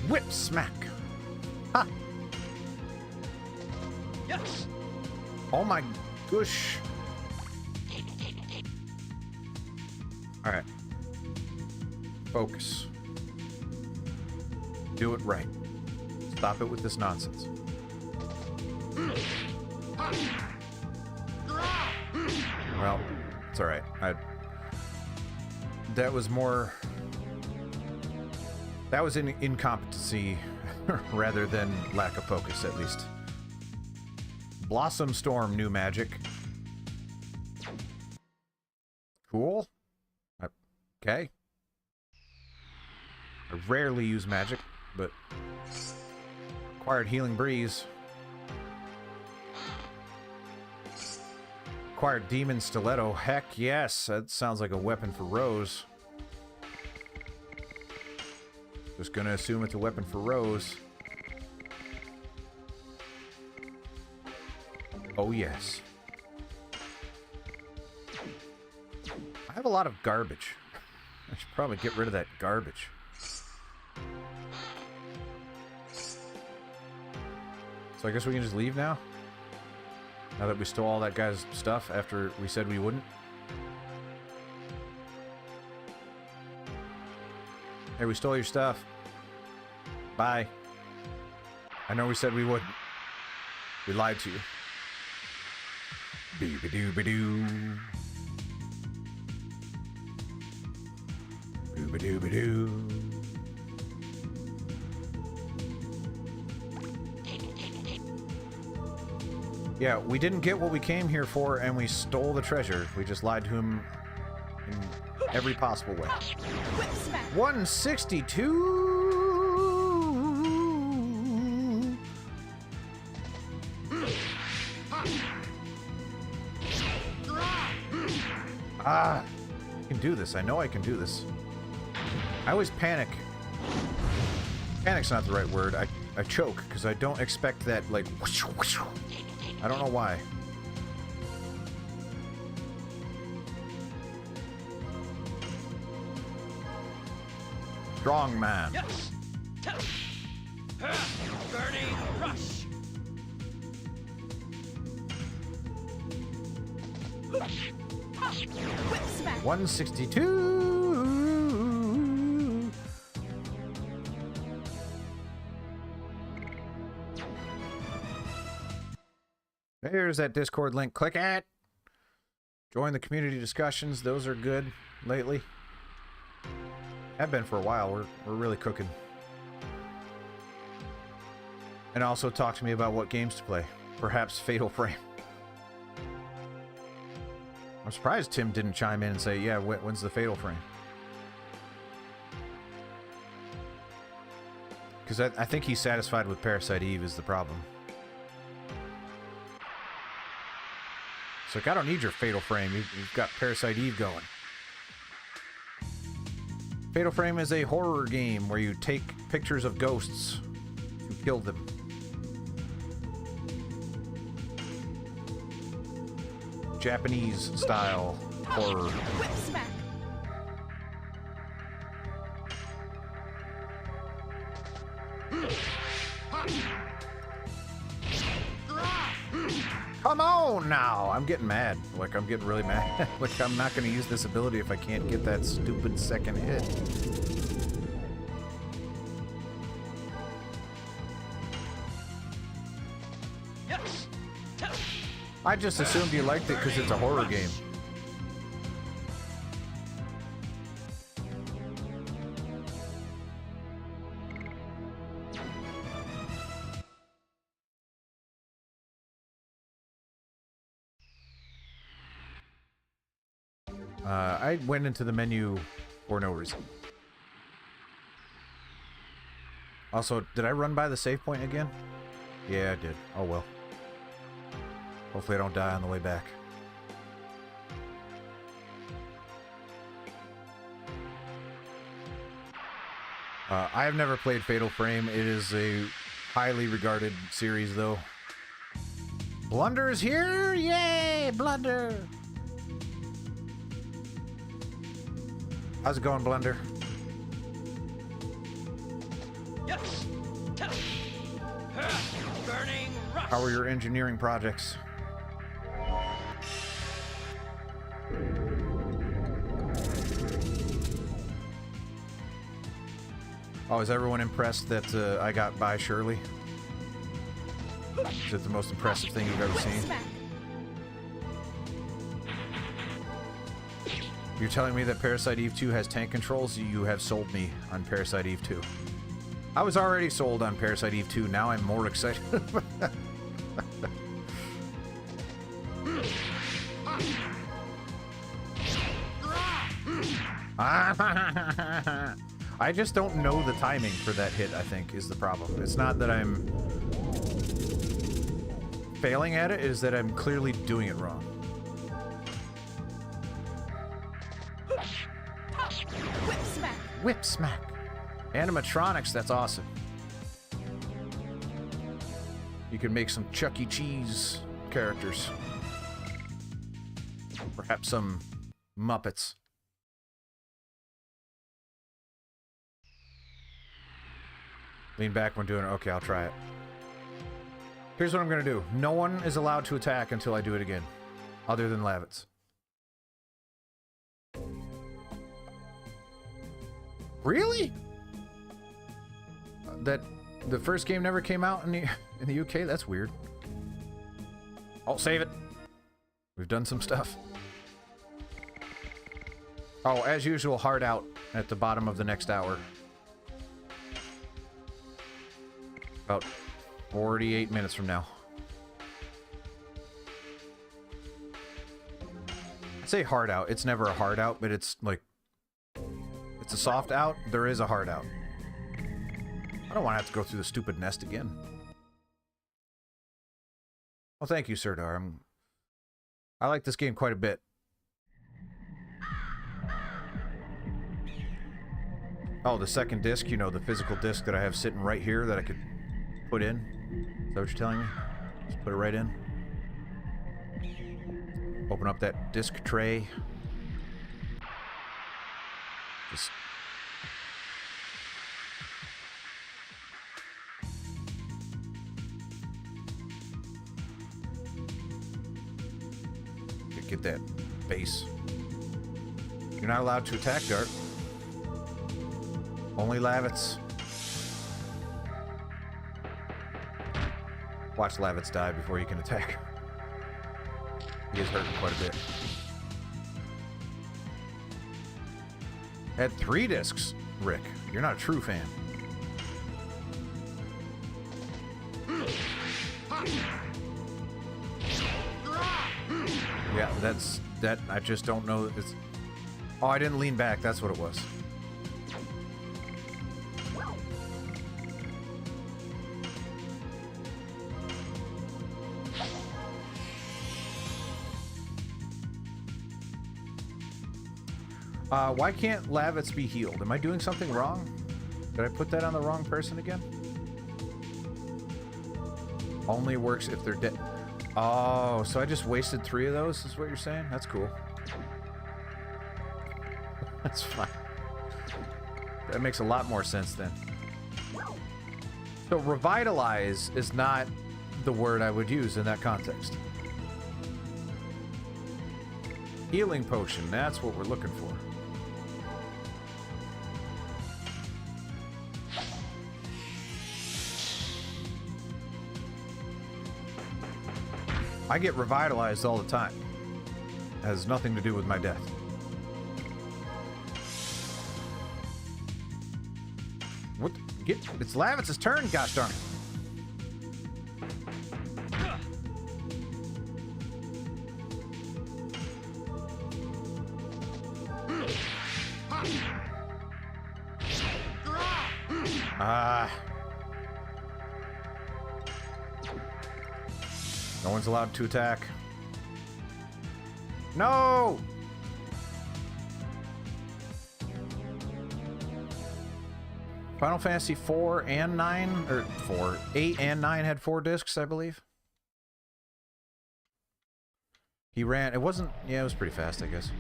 Whip smack. Ha! Yes. Oh my gosh. Alright. Focus. Do it right. Stop it with this nonsense. Well, it's alright. That was more... That was incompetency rather than lack of focus, at least. Blossom Storm, new magic. Cool. Okay. I rarely use magic, but... Acquired Healing Breeze. Acquired Demon Stiletto. Heck yes, that sounds like a weapon for Rose. Just gonna assume it's a weapon for Rose. Oh yes. I have a lot of garbage. I should probably get rid of that garbage. So I guess we can just leave now? Now that we stole all that guy's stuff after we said we wouldn't? Hey, we stole your stuff. Bye. I know we said we wouldn't. We lied to you. Boo-ba-doo-ba-doo. Boo-ba-doo-ba-doo. Yeah, we didn't get what we came here for, and we stole the treasure. We just lied to him in every possible way. 162! Ah! I can do this. I know I can do this. I always panic. Panic's not the right word. I choke, because I don't expect that, like... Whoosh, whoosh. I don't know why. Strong man. Yes. Burning rush. Whip smack. 162. There's that Discord link. Click it. Join the community discussions. Those are good lately. Have been for a while. We're really cooking. And also talk to me about what games to play. Perhaps Fatal Frame. I'm surprised Tim didn't chime in and say, yeah, when's the Fatal Frame? Because I think he's satisfied with Parasite Eve is the problem. It's like, I don't need your Fatal Frame. You've got Parasite Eve going. Fatal Frame is a horror game where you take pictures of ghosts to kill them. Japanese style horror. Whip smack. Come on now! I'm getting mad. Like, I'm getting really mad. Like, I'm not going to use this ability if I can't get that stupid second hit. Yes. I just assumed you liked it because it's a horror game. I went into the menu for no reason. Also, did I run by the save point again? Yeah, I did. Oh well. Hopefully I don't die on the way back. I have never played Fatal Frame. It is a highly regarded series, though. Blunder is here! Yay! Blunder! How's it going, Blunder? Yes. Burning rush. How are your engineering projects? Oh, is everyone impressed that I got by Shirley? Is it the most impressive thing you've ever Whip seen? smack. You're telling me that Parasite Eve 2 has tank controls? You have sold me on Parasite Eve 2. I was already sold on Parasite Eve 2. Now I'm more excited. I just don't know the timing for that hit, I think, is the problem. It's not that I'm failing at it, it is that I'm clearly doing it wrong. Whip smack. Whip smack. Animatronics, that's awesome. You can make some Chuck E. Cheese characters. Perhaps some Muppets. Lean back when doing it. Okay, I'll try it. Here's what I'm going to do. No one is allowed to attack until I do it again. Other than Lavitz. Really? That the first game never came out in the UK? That's weird. I'll save it. We've done some stuff. Oh, as usual, hard out at the bottom of the next hour. About 48 minutes from now. I say hard out. It's never a hard out, but it's like... It's a soft out. There is a hard out. I don't want to have to go through the stupid nest again. Well, thank you, Sirdar. I like this game quite a bit. Oh, the second disc, you know, the physical disc that I have sitting right here that I could put in. Is that what you're telling me? Just put it right in. Open up that disc tray. Just... Get that base. You're not allowed to attack, Dart. Only Lavitz. Watch Lavitz die before you can attack. He is hurting quite a bit. Had 3 discs, Rick. You're not a true fan. Yeah, that. I just don't know. It's. Oh, I didn't lean back. That's what it was. Why can't Lavitz be healed? Am I doing something wrong? Did I put that on the wrong person again? Only works if they're dead. Oh, so I just wasted 3 of those, is what you're saying? That's cool. That's fine. That makes a lot more sense then. So revitalize is not the word I would use in that context. Healing potion, that's what we're looking for. I get revitalized all the time. It has nothing to do with my death. What? It's Lavitz's turn, gosh darn it. No one's allowed to attack. No! Final Fantasy 4 and 9, or 8 and 9 had 4 discs, I believe. He ran, it wasn't, yeah, it was pretty fast, I guess.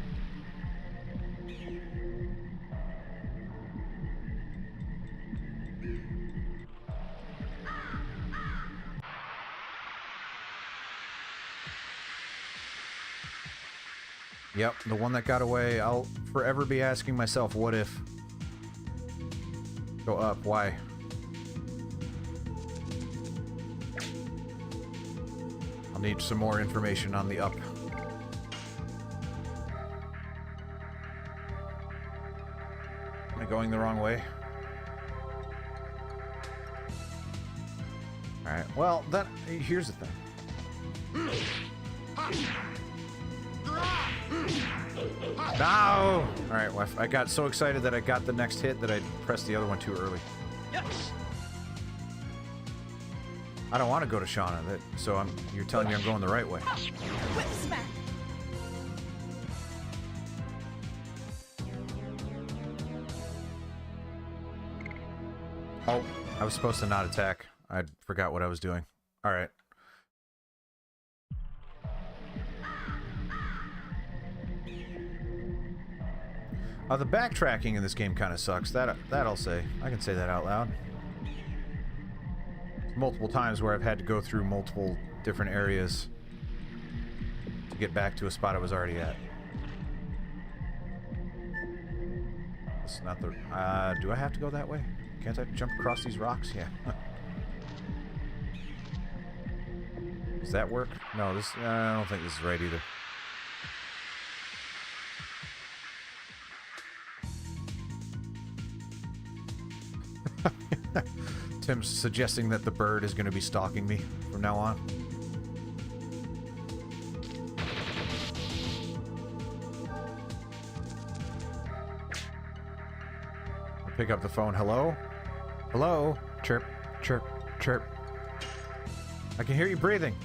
Yep, the one that got away. I'll forever be asking myself, what if? Go up, why? I'll need some more information on the up. Am I going the wrong way? Alright, well, here's the thing. No! Alright, well, I got so excited that I got the next hit that I pressed the other one too early. Yes. I don't want to go to Shauna, so you're telling me I'm going the right way. Whip smack. Oh, I was supposed to not attack. I forgot what I was doing. Alright. The backtracking in this game kind of sucks. That I'll say. I can say that out loud. Multiple times where I've had to go through multiple different areas to get back to a spot I was already at. It's not the... do I have to go that way? Can't I jump across these rocks? Yeah. Does that work? No, this... I don't think this is right either. Tim's suggesting that the bird is going to be stalking me from now on. I pick up the phone. Hello? Hello? Chirp, chirp, chirp. I can hear you breathing.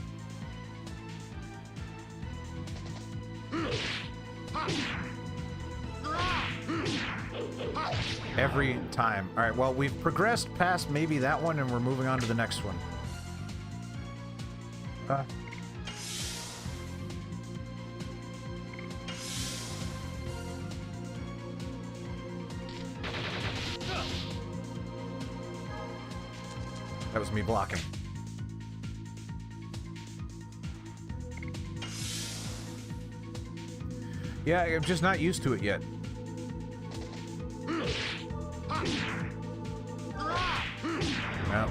Every time. Alright, well, we've progressed past maybe that one, and we're moving on to the next one. That was me blocking. Yeah, I'm just not used to it yet.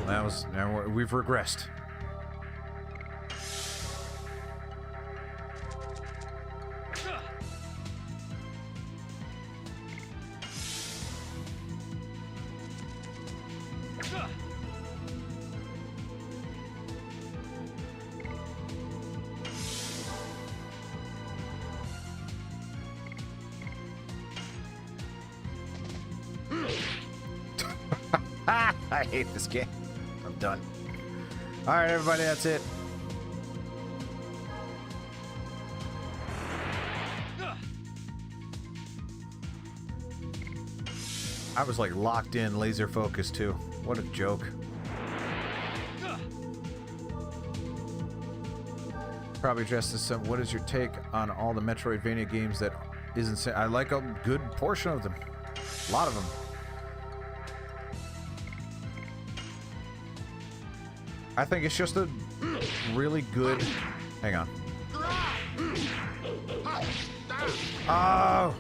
Well, now we've regressed. I hate this game. I'm done. Alright, everybody, that's it. I was like locked in, laser focused too. What a joke. Probably address this. What is your take on all the Metroidvania games that isn't? I like a good portion of them. A lot of them. I think it's just a really good... Hang on. Oh!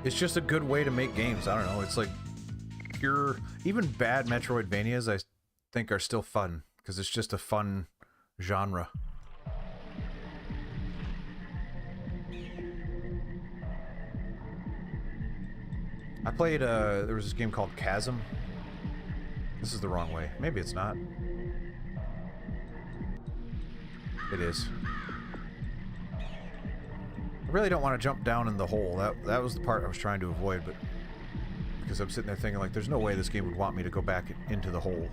It's just a good way to make games. I don't know. It's like pure... Even bad Metroidvanias, I think, are still fun. Because it's just a fun genre. I played, there was this game called Chasm. This is the wrong way. Maybe it's not. It is. I really don't want to jump down in the hole. That was the part I was trying to avoid, but... Because I'm sitting there thinking, like, there's no way this game would want me to go back into the hole.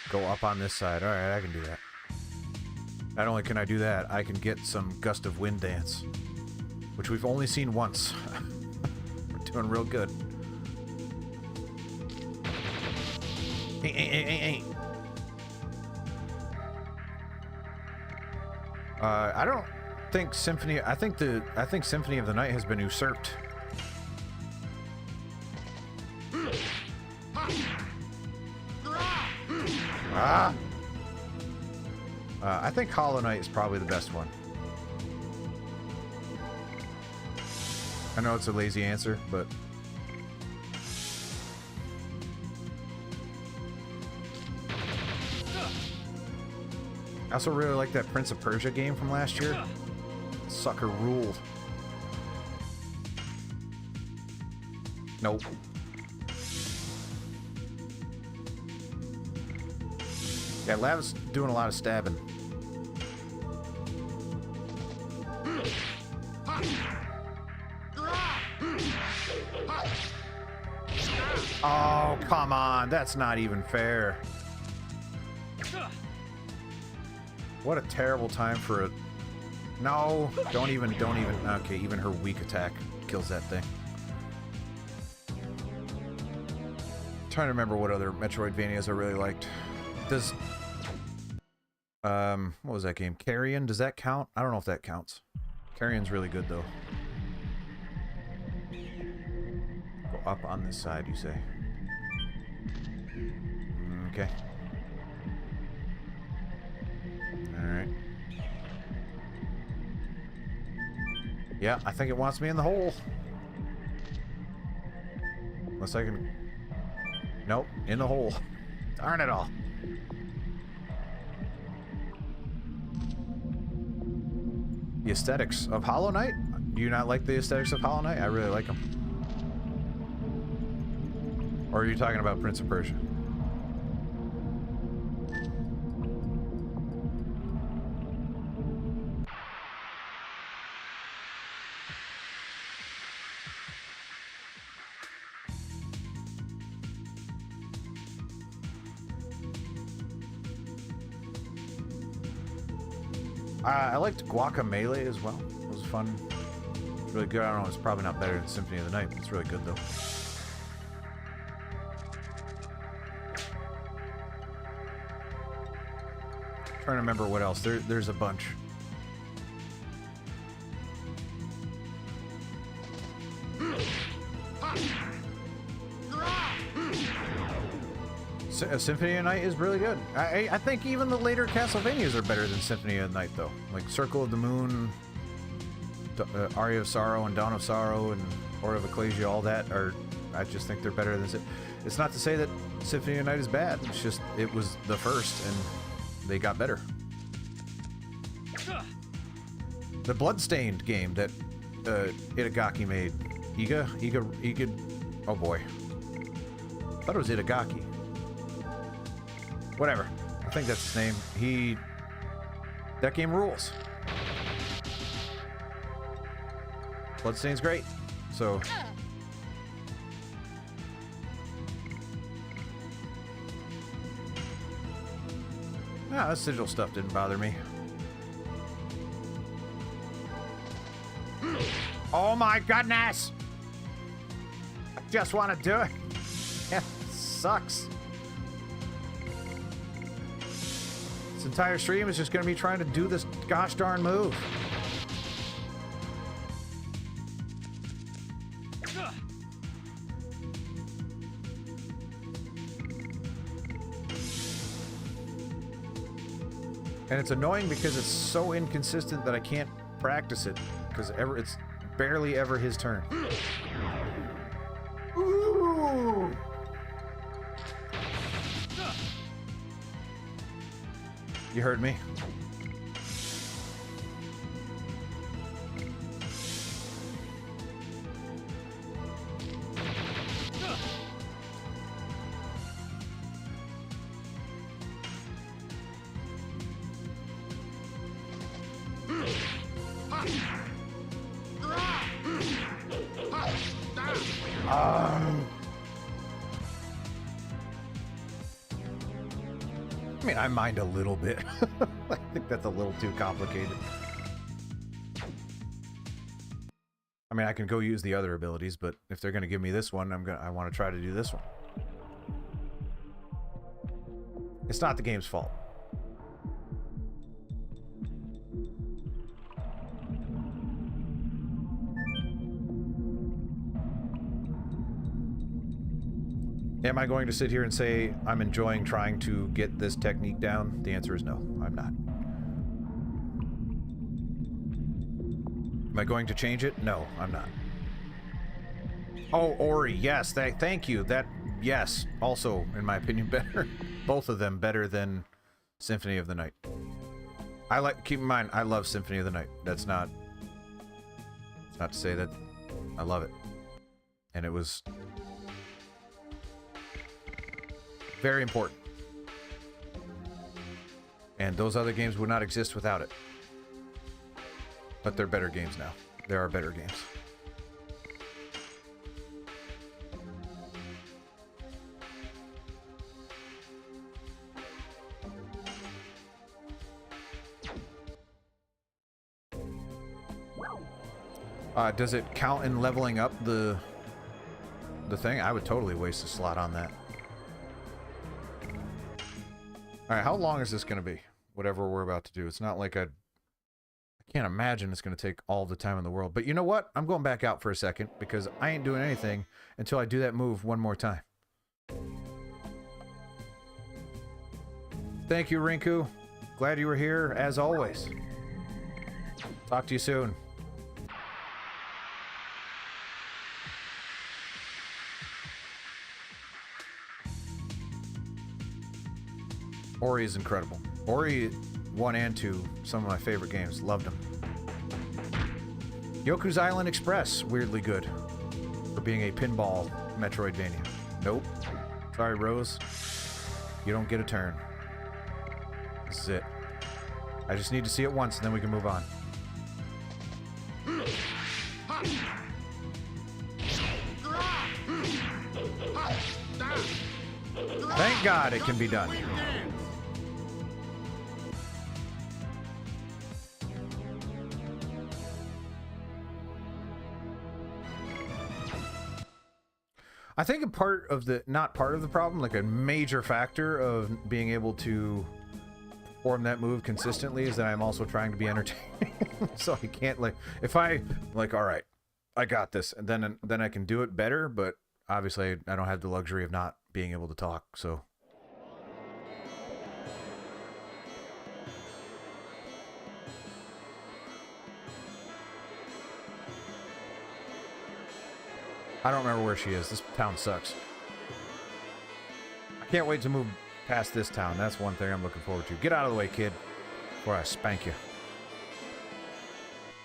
Go up on this side. Alright, I can do that. Not only can I do that, I can get some Gust of Wind dance, which we've only seen once. We're doing real good. I don't think Symphony. I think Symphony of the Night has been usurped. Ah. I think Hollow Knight is probably the best one. I know it's a lazy answer, but I also really like that Prince of Persia game from last year. Sucker ruled. Nope. Yeah, Lav's doing a lot of stabbing. Oh, come on. That's not even fair. What a terrible time for a... No, don't even... Okay, even her weak attack kills that thing. I'm trying to remember what other Metroidvanias I really liked. Does... what was that game? Carrion? Does that count? I don't know if that counts. Carrion's really good, though. Go up on this side, you say? Okay. Alright. Yeah, I think it wants me in the hole. Unless I can... Nope, in the hole. Darn it all. The aesthetics of Hollow Knight? Do you not like the aesthetics of Hollow Knight? I really like them. Or are you talking about Prince of Persia? I liked Guacamelee as well. It was fun. Really good. I don't know, it's probably not better than Symphony of the Night, but it's really good though. Trying to remember what else. There's a bunch. Symphony of the Night is really good. I think even the later Castlevanias are better than Symphony of the Night, though. Like Circle of the Moon, Aria of Sorrow, and Dawn of Sorrow, and Order of Ecclesia, all that are... I just think they're better than... It's not to say that Symphony of the Night is bad. It's just, it was the first, and they got better. The Bloodstained game that Itagaki made. Iga... Oh boy. I thought it was Itagaki. Whatever. I think that's his name. That game rules. Bloodstained's great. So... Ah, that sigil stuff didn't bother me. Oh my goodness! I just want to do it. Yeah, sucks. This entire stream is just going to be trying to do this gosh darn move. And it's annoying because it's so inconsistent that I can't practice it because it's barely ever his turn. Ooh. You heard me. I mean, I mind a little bit. I think that's a little too complicated. I mean, I can go use the other abilities, but if they're going to give me this one, I want to try to do this one. It's not the game's fault. Am I going to sit here and say I'm enjoying trying to get this technique down? The answer is no, I'm not. Am I going to change it? No, I'm not. Oh, Ori, yes, thank you. That, yes, also, in my opinion, better. Both of them better than Symphony of the Night. Keep in mind, I love Symphony of the Night. It's not to say that I love it. And it was very important. And those other games would not exist without it. But they're better games now. There are better games. Does it count in leveling up the thing? I would totally waste a slot on that. Alright, how long is this going to be? Whatever we're about to do. It's not like I can't imagine it's going to take all the time in the world. But you know what? I'm going back out for a second because I ain't doing anything until I do that move one more time. Thank you, Rinku. Glad you were here, as always. Talk to you soon. Ori is incredible. Ori 1 and 2, some of my favorite games. Loved them. Yoku's Island Express, weirdly good. For being a pinball Metroidvania. Nope. Sorry, Rose. You don't get a turn. This is it. I just need to see it once and then we can move on. Thank God it can be done. I think not part of the problem, like a major factor of being able to perform that move consistently is that I'm also trying to be entertaining. So I can't, like, if I, like, all right, I got this, and then I can do it better, but obviously I don't have the luxury of not being able to talk, so. I don't remember where she is. This town sucks. I can't wait to move past this town. That's one thing I'm looking forward to. Get out of the way, kid, before I spank you.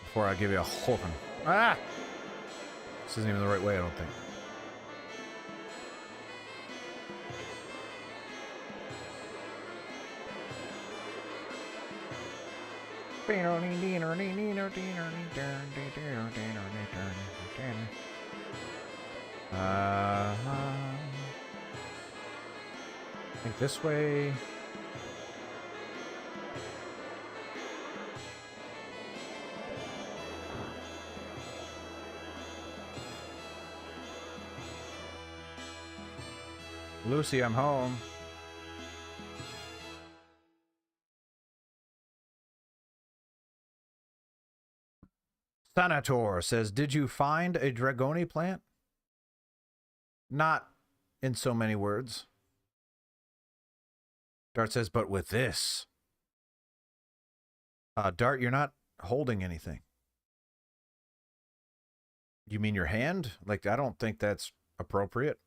Before I give you a whooping. Ah! This isn't even the right way, I don't think. I think this way. Lucy, I'm home. Sanator says, did you find a Dragoni plant? Not in so many words. Dart says, but with this. Dart, you're not holding anything. You mean your hand? Like, I don't think that's appropriate.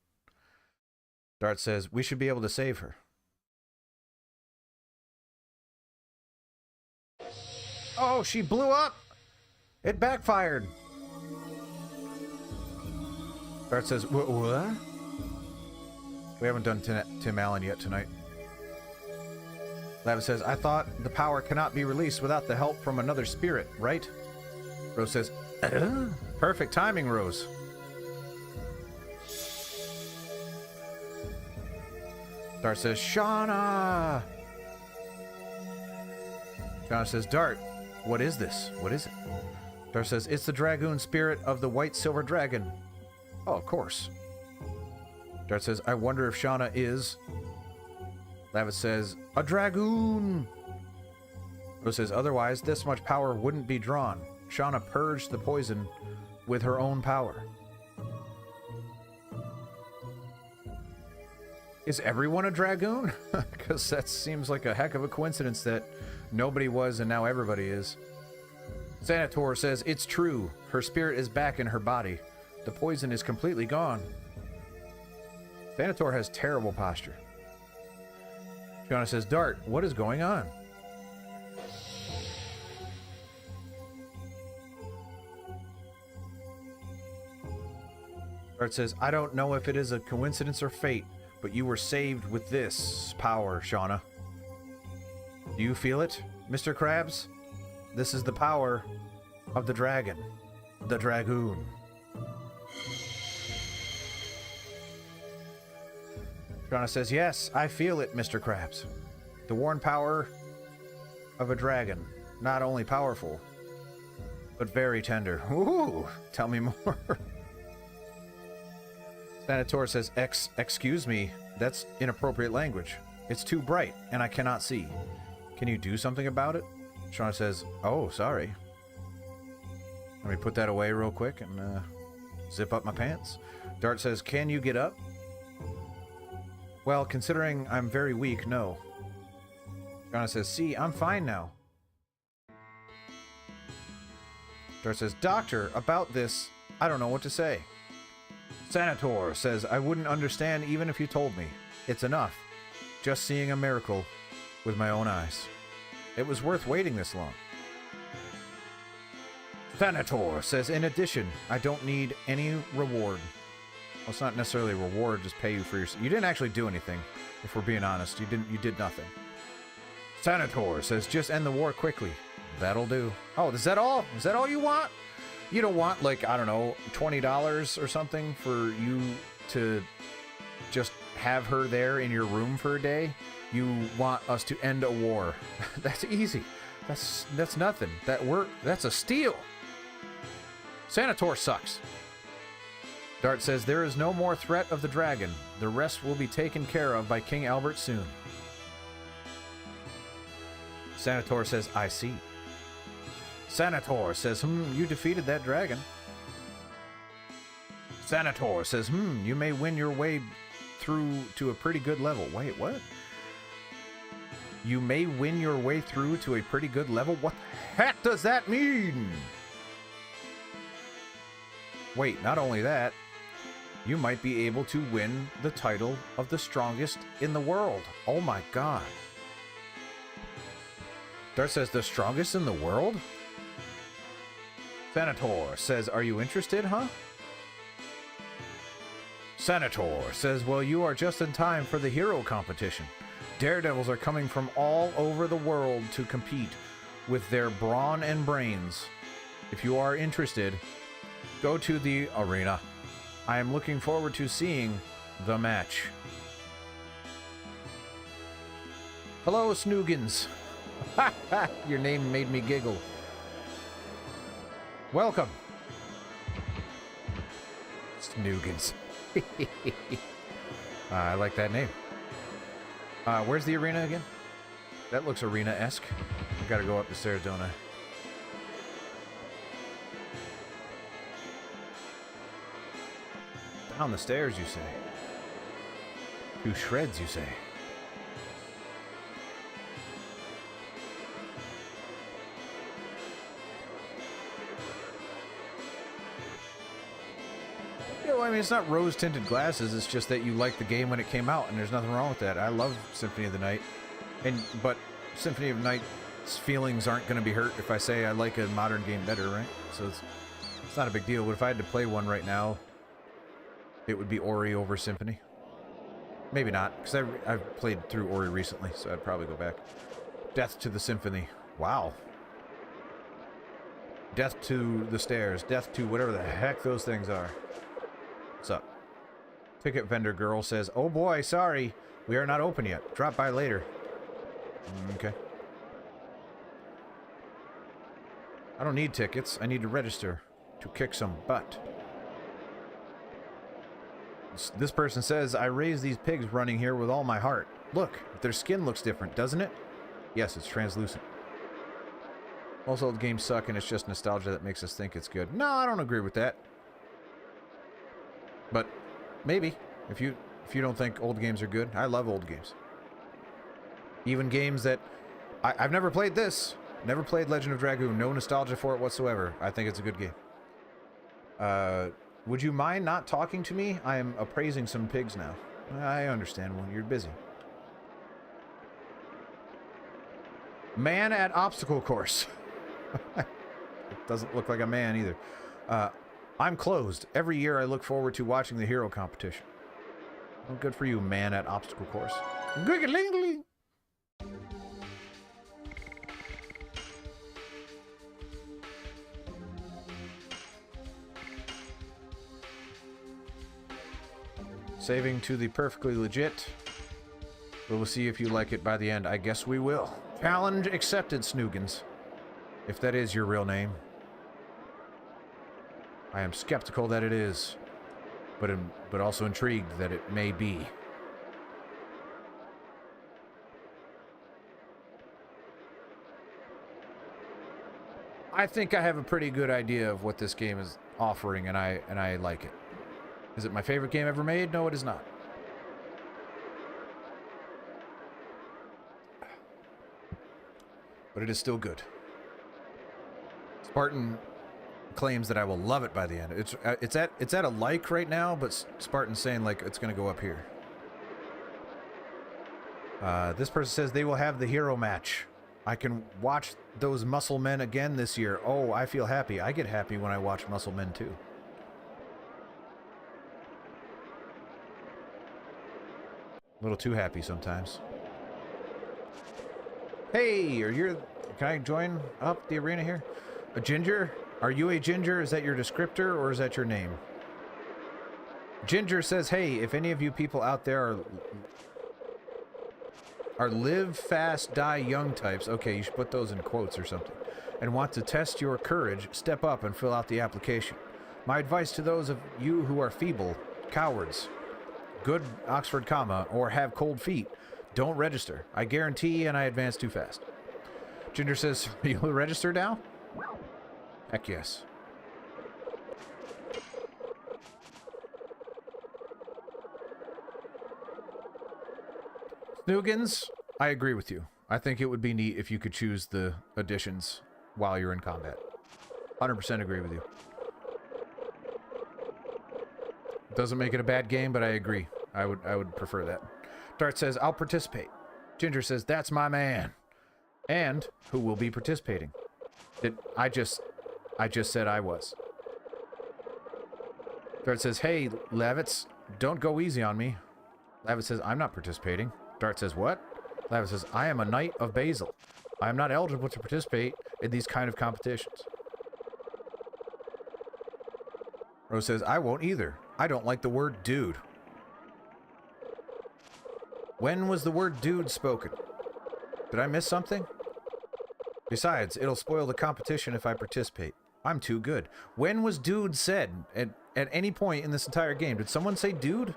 Dart says, we should be able to save her. Oh, she blew up! It backfired! Dart says, what? We haven't done Tim Allen yet tonight. Lava says, I thought the power cannot be released without the help from another spirit, right? Rose says, perfect timing, Rose. Dart says, Shauna! Shauna says, Dart, what is this? What is it? Dart says, it's the Dragoon spirit of the White Silver Dragon. Oh, of course. Dart says, I wonder if Shauna is... Lava says, a Dragoon! Rose says, otherwise, this much power wouldn't be drawn. Shauna purged the poison with her own power. Is everyone a Dragoon? Because that seems like a heck of a coincidence that nobody was and now everybody is. Sanator says, it's true. Her spirit is back in her body. The poison is completely gone. Sanator has terrible posture. Fiona says, Dart, what is going on? Dart says, I don't know if it is a coincidence or fate, but you were saved with this power, Shauna. Do you feel it, Mr. Krabs? This is the power of the dragon, the Dragoon. Shauna says, yes, I feel it, Mr. Krabs. The worn power of a dragon. Not only powerful, but very tender. Ooh, tell me more. Sanator says, excuse me, that's inappropriate language. It's too bright, and I cannot see. Can you do something about it? Shauna says, oh, sorry. Let me put that away real quick and zip up my pants. Dart says, can you get up? Well, considering I'm very weak, no. Shauna says, see, I'm fine now. Dart says, Doctor, about this, I don't know what to say. Sanator says, I wouldn't understand even if you told me. It's enough. Just seeing a miracle with my own eyes. It was worth waiting this long. Sanator says, in addition, I don't need any reward. Well, it's not necessarily a reward, just pay you for your... You didn't actually do anything, if we're being honest. You did nothing. Sanator says, just end the war quickly. That'll do. Oh, is that all? Is that all you want? You don't want, like, I don't know, $20 or something for you to just have her there in your room for a day? You want us to end a war. That's easy. That's nothing. That's a steal. Sanator sucks. Dart says, there is no more threat of the dragon. The rest will be taken care of by King Albert soon. Sanator says, I see. Sanator says, you defeated that dragon. Sanator says, you may win your way through to a pretty good level. Wait, what? You may win your way through to a pretty good level? What the heck does that mean? Wait, not only that, you might be able to win the title of the strongest in the world. Oh my god. Dart says, the strongest in the world? Sanator says, are you interested, huh? Sanator says, well, you are just in time for the hero competition. Daredevils are coming from all over the world to compete with their brawn and brains. If you are interested, go to the arena. I am looking forward to seeing the match. Hello, Snoogans. Your name made me giggle. Welcome. Snoogans. I like that name. Where's the arena again? That looks arena-esque. I gotta go up the stairs, don't I? Down the stairs, you say? To shreds, you say? I mean, it's not rose-tinted glasses. It's just that you liked the game when it came out, and there's nothing wrong with that. I love Symphony of the Night, but Symphony of the Night's feelings aren't going to be hurt if I say I like a modern game better, right? So it's not a big deal. But if I had to play one right now, it would be Ori over Symphony. Maybe not, because I've played through Ori recently, so I'd probably go back. Death to the Symphony. Wow. Death to the stairs. Death to whatever the heck those things are. What's up? Ticket vendor girl says, oh boy, sorry. We are not open yet. Drop by later. Okay. I don't need tickets. I need to register to kick some butt. This person says, I raised these pigs running here with all my heart. Look, their skin looks different, doesn't it? Yes, it's translucent. Also, the games suck and it's just nostalgia that makes us think it's good. No, I don't agree with that. But maybe, if you if you don't think old games are good. I love old games. Even games that... I've never played this. Never played Legend of Dragoon. No nostalgia for it whatsoever. I think it's a good game. Would you mind not talking to me? I am appraising some pigs now. I understand when you're busy. Man at obstacle course. It doesn't look like a man either. I'm closed. Every year I look forward to watching the hero competition. Well, good for you, man at obstacle course. Giggling. Saving to the perfectly legit. We'll see if you like it by the end. I guess we will. Challenge accepted, Snoogans. If that is your real name. I am skeptical that it is, but also intrigued that it may be. I think I have a pretty good idea of what this game is offering, and I like it. Is it my favorite game ever made? No, it is not. But it is still good. Spartan claims that I will love it by the end. It's at a like right now, but Spartan's saying like it's gonna go up here. This person says they will have the hero match. I can watch those muscle men again this year. Oh, I feel happy. I get happy when I watch muscle men too. A little too happy sometimes. Hey, can I join up the arena here? A ginger? Are you a ginger? Is that your descriptor or is that your name? Ginger says, hey, if any of you people out there are live fast, die young types, okay, you should put those in quotes or something, and want to test your courage, step up and fill out the application. My advice to those of you who are feeble, cowards, good Oxford comma, or have cold feet, don't register. I guarantee and I advance too fast. Ginger says, you'll register now? Heck yes. Snoogans, I agree with you. I think it would be neat if you could choose the additions while you're in combat. 100% agree with you. Doesn't make it a bad game, but I agree. I would prefer that. Dart says, I'll participate. Ginger says, that's my man. And who will be participating? I just said I was. Dart says, hey, Lavitz, don't go easy on me. Lavitz says, I'm not participating. Dart says, what? Lavitz says, I am a knight of Basil. I am not eligible to participate in these kind of competitions. Rose says, I won't either. I don't like the word dude. When was the word dude spoken? Did I miss something? Besides, it'll spoil the competition if I participate. I'm too good. When was dude said? At any point in this entire game, did someone say dude?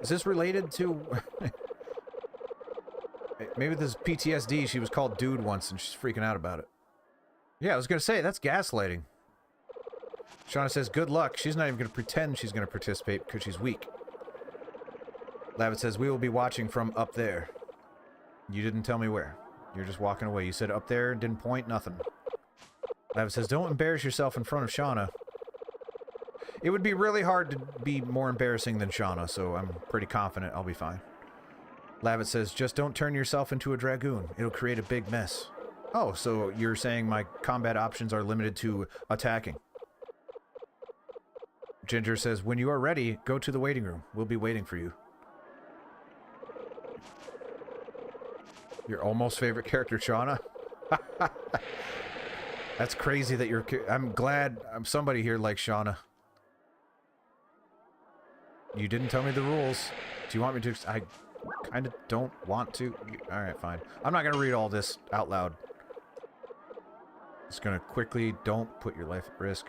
Is this related to... Maybe this is PTSD. She was called dude once and she's freaking out about it. Yeah, I was going to say, that's gaslighting. Shauna says, good luck. She's not even going to pretend she's going to participate because she's weak. Lavit says, we will be watching from up there. You didn't tell me where. You're just walking away. You said up there, didn't point, nothing. Lavit says, don't embarrass yourself in front of Shauna. It would be really hard to be more embarrassing than Shauna, so I'm pretty confident I'll be fine. Lavit says, just don't turn yourself into a Dragoon. It'll create a big mess. Oh, so you're saying my combat options are limited to attacking. Ginger says, when you are ready, go to the waiting room. We'll be waiting for you. Your almost favorite character, Shauna? That's crazy that you're... I'm glad somebody here likes Shauna. You didn't tell me the rules. Do you want me to... I kind of don't want to. Alright, fine. I'm not going to read all this out loud. Just going to quickly... Don't put your life at risk.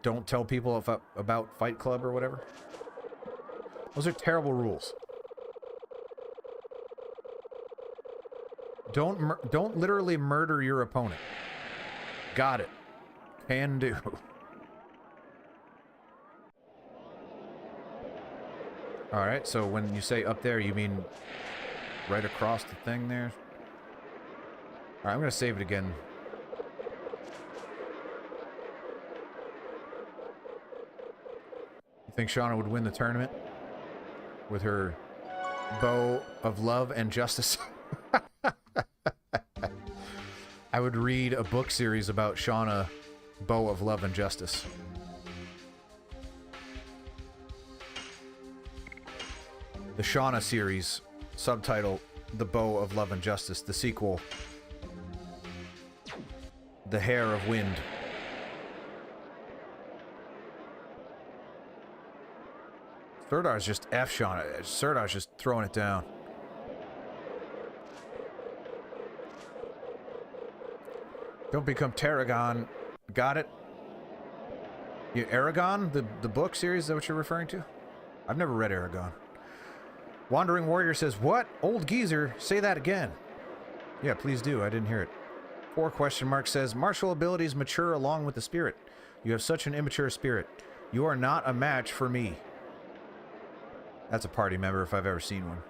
Don't tell people about Fight Club or whatever. Those are terrible rules. Don't literally murder your opponent. Got it. Can do. Alright, so when you say up there, you mean right across the thing there? Alright, I'm gonna save it again. You think Shauna would win the tournament? With her bow of love and justice? I would read a book series about Shauna, Bow of Love and Justice. The Shauna series, subtitle, The Bow of Love and Justice. The sequel, The Hair of Wind. Serdar's just F Shauna. Serdar's just throwing it down. Don't become Tarragon. Got it? You Aragon? The book series? Is that what you're referring to? I've never read Aragon. Wandering Warrior says, what? Old geezer, say that again. Yeah, please do. I didn't hear it. 4 question mark says, martial abilities mature along with the spirit. You have such an immature spirit. You are not a match for me. That's a party member if I've ever seen one.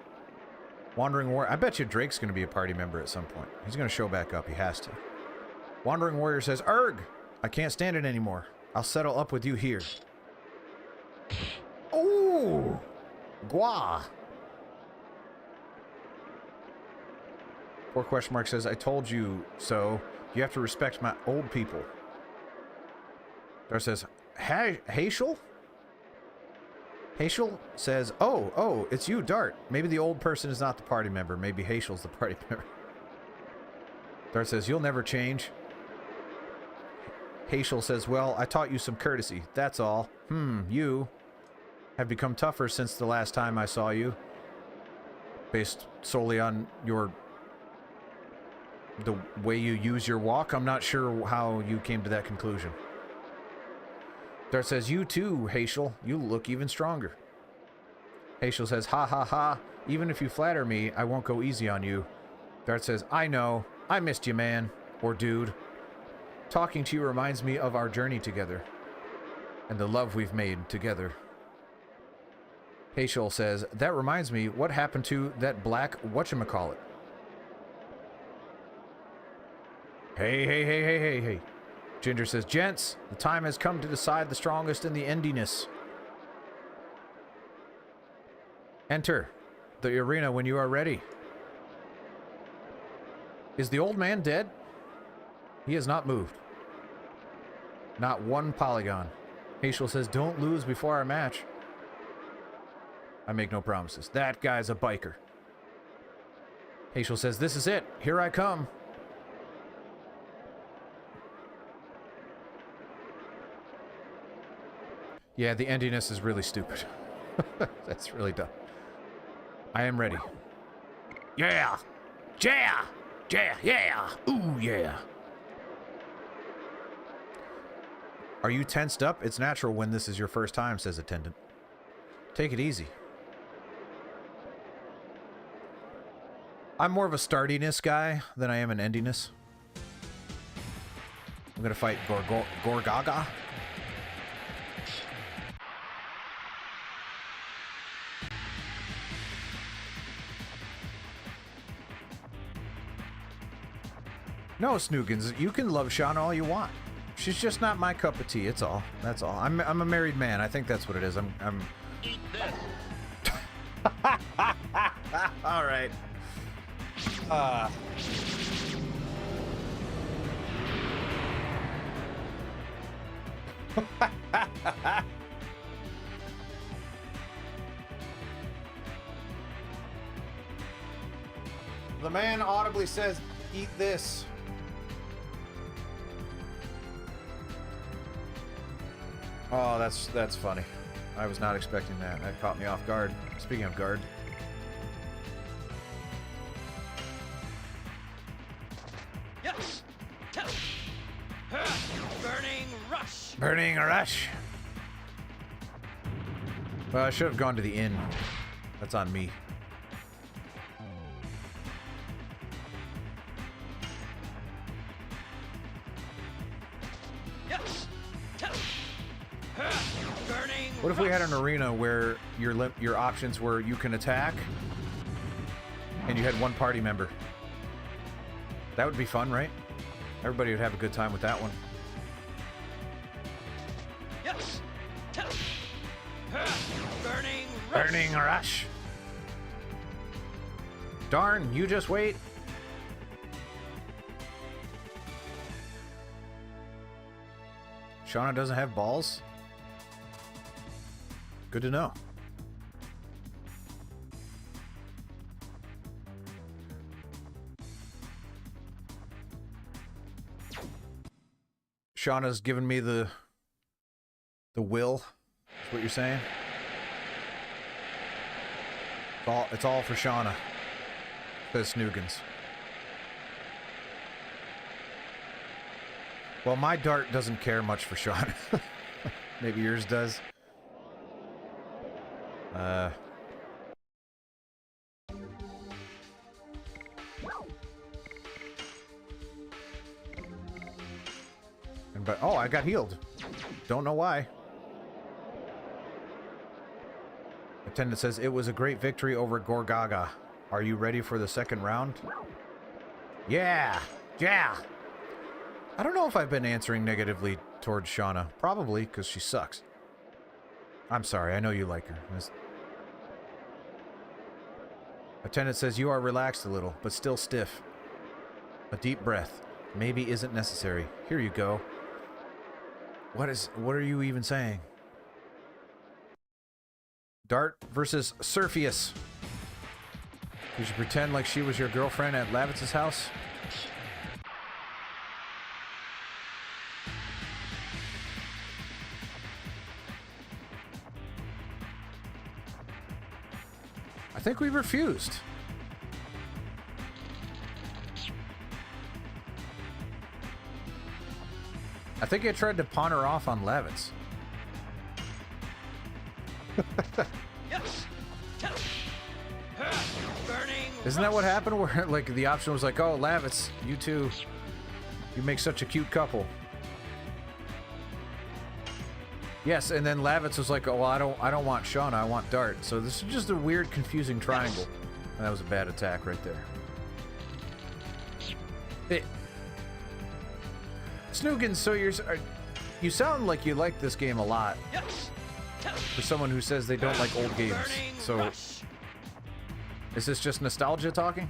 Wandering Warrior. I bet you Drake's going to be a party member at some point. He's going to show back up. He has to. Wandering Warrior says, Erg! I can't stand it anymore. I'll settle up with you here. Ooh! Gua! 4 question mark says, I told you so. You have to respect my old people. Dar says, Haishel? Haishel says, oh, it's you, Dart. Maybe the old person is not the party member. Maybe Haishel's the party member. Dart says, you'll never change. Haishel says, well, I taught you some courtesy. That's all. You have become tougher since the last time I saw you. Based solely on the way you use your walk. I'm not sure how you came to that conclusion. Dart says, you too, Haishel. You look even stronger. Haishel says, ha ha ha. Even if you flatter me, I won't go easy on you. Dart says, I know. I missed you, man. Or dude. Talking to you reminds me of our journey together. And the love we've made together. Haishel says, that reminds me, what happened to that black whatchamacallit? Hey. Ginger says, gents, the time has come to decide the strongest in the endiness. Enter the arena when you are ready. Is the old man dead? He has not moved. Not one polygon. Haishel says, don't lose before our match. I make no promises. That guy's a biker. Haishel says, this is it. Here I come. Yeah, the endiness is really stupid. That's really dumb. I am ready. Yeah! Yeah! Yeah! Ooh, yeah! Are you tensed up? It's natural when this is your first time, says attendant. Take it easy. I'm more of a stardiness guy than I am an endiness. I'm gonna fight Gorgaga. No, Snoogans, you can love Shauna all you want. She's just not my cup of tea. It's all. That's all. I'm a married man. I think that's what it is. I'm. Eat this. All right. The man audibly says, "Eat this." Oh, that's funny. I was not expecting that. That caught me off guard. Speaking of guard. Yes. Burning rush. Burning rush. Well, I should have gone to the inn. That's on me. What if we had an arena where your options were you can attack and you had one party member? That would be fun, right? Everybody would have a good time with that one. Yes. Burning rush. Burning rush. Darn, you just wait. Shauna doesn't have balls? Good to know. Shauna's given me the will. That's what you're saying? It's all for Shauna. Says Snoogans. Well, my dart doesn't care much for Shauna. Maybe yours does. But oh, I got healed. Don't know why. Attendant says it was a great victory over Gorgaga. Are you ready for the second round? Yeah. I don't know if I've been answering negatively towards Shauna. Probably, because she sucks. I'm sorry, I know you like her. Attendant says you are relaxed a little, but still stiff. A deep breath. Maybe isn't necessary. Here you go. What are you even saying? Dart versus Surfius. Did you pretend like she was your girlfriend at Lavitz's house? I think we refused. I think I tried to pawn her off on Lavitz. Yes. Burning. Isn't that what happened? Where like the option was like, "Oh, Lavitz, you two, you make such a cute couple." Yes, and then Lavitz was like, "Oh, well, I don't want Shauna, I want Dart." So this is just a weird, confusing triangle. And that was a bad attack right there. Snoogans, so you sound like you like this game a lot. Yes. For someone who says they don't like old games. So, is this just nostalgia talking?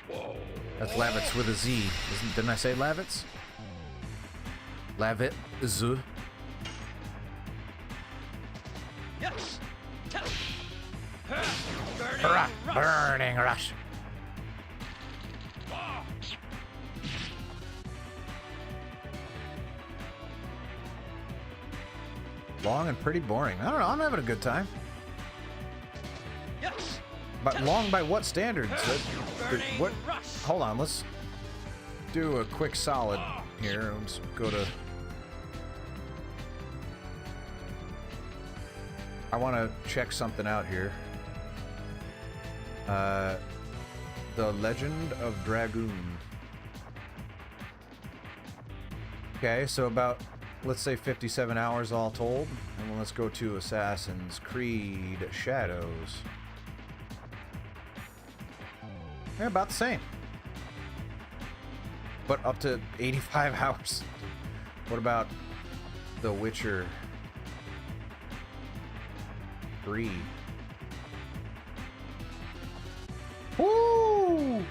Whoa. That's Lavitz with a Z. Didn't I say Lavitz? Lavitz. Yes. Burning Hurrah! rush. Burning rush. Long and pretty boring. I don't know. I'm having a good time. Yes. But long by what standards? Burning What? rush. Hold on. Let's do a quick solid here. Let's go to. I want to check something out here. The Legend of Dragoon. Okay, so about, let's say 57 hours all told. And then let's go to Assassin's Creed Shadows. Yeah, about the same. But up to 85 hours. What about The Witcher 3? Woo!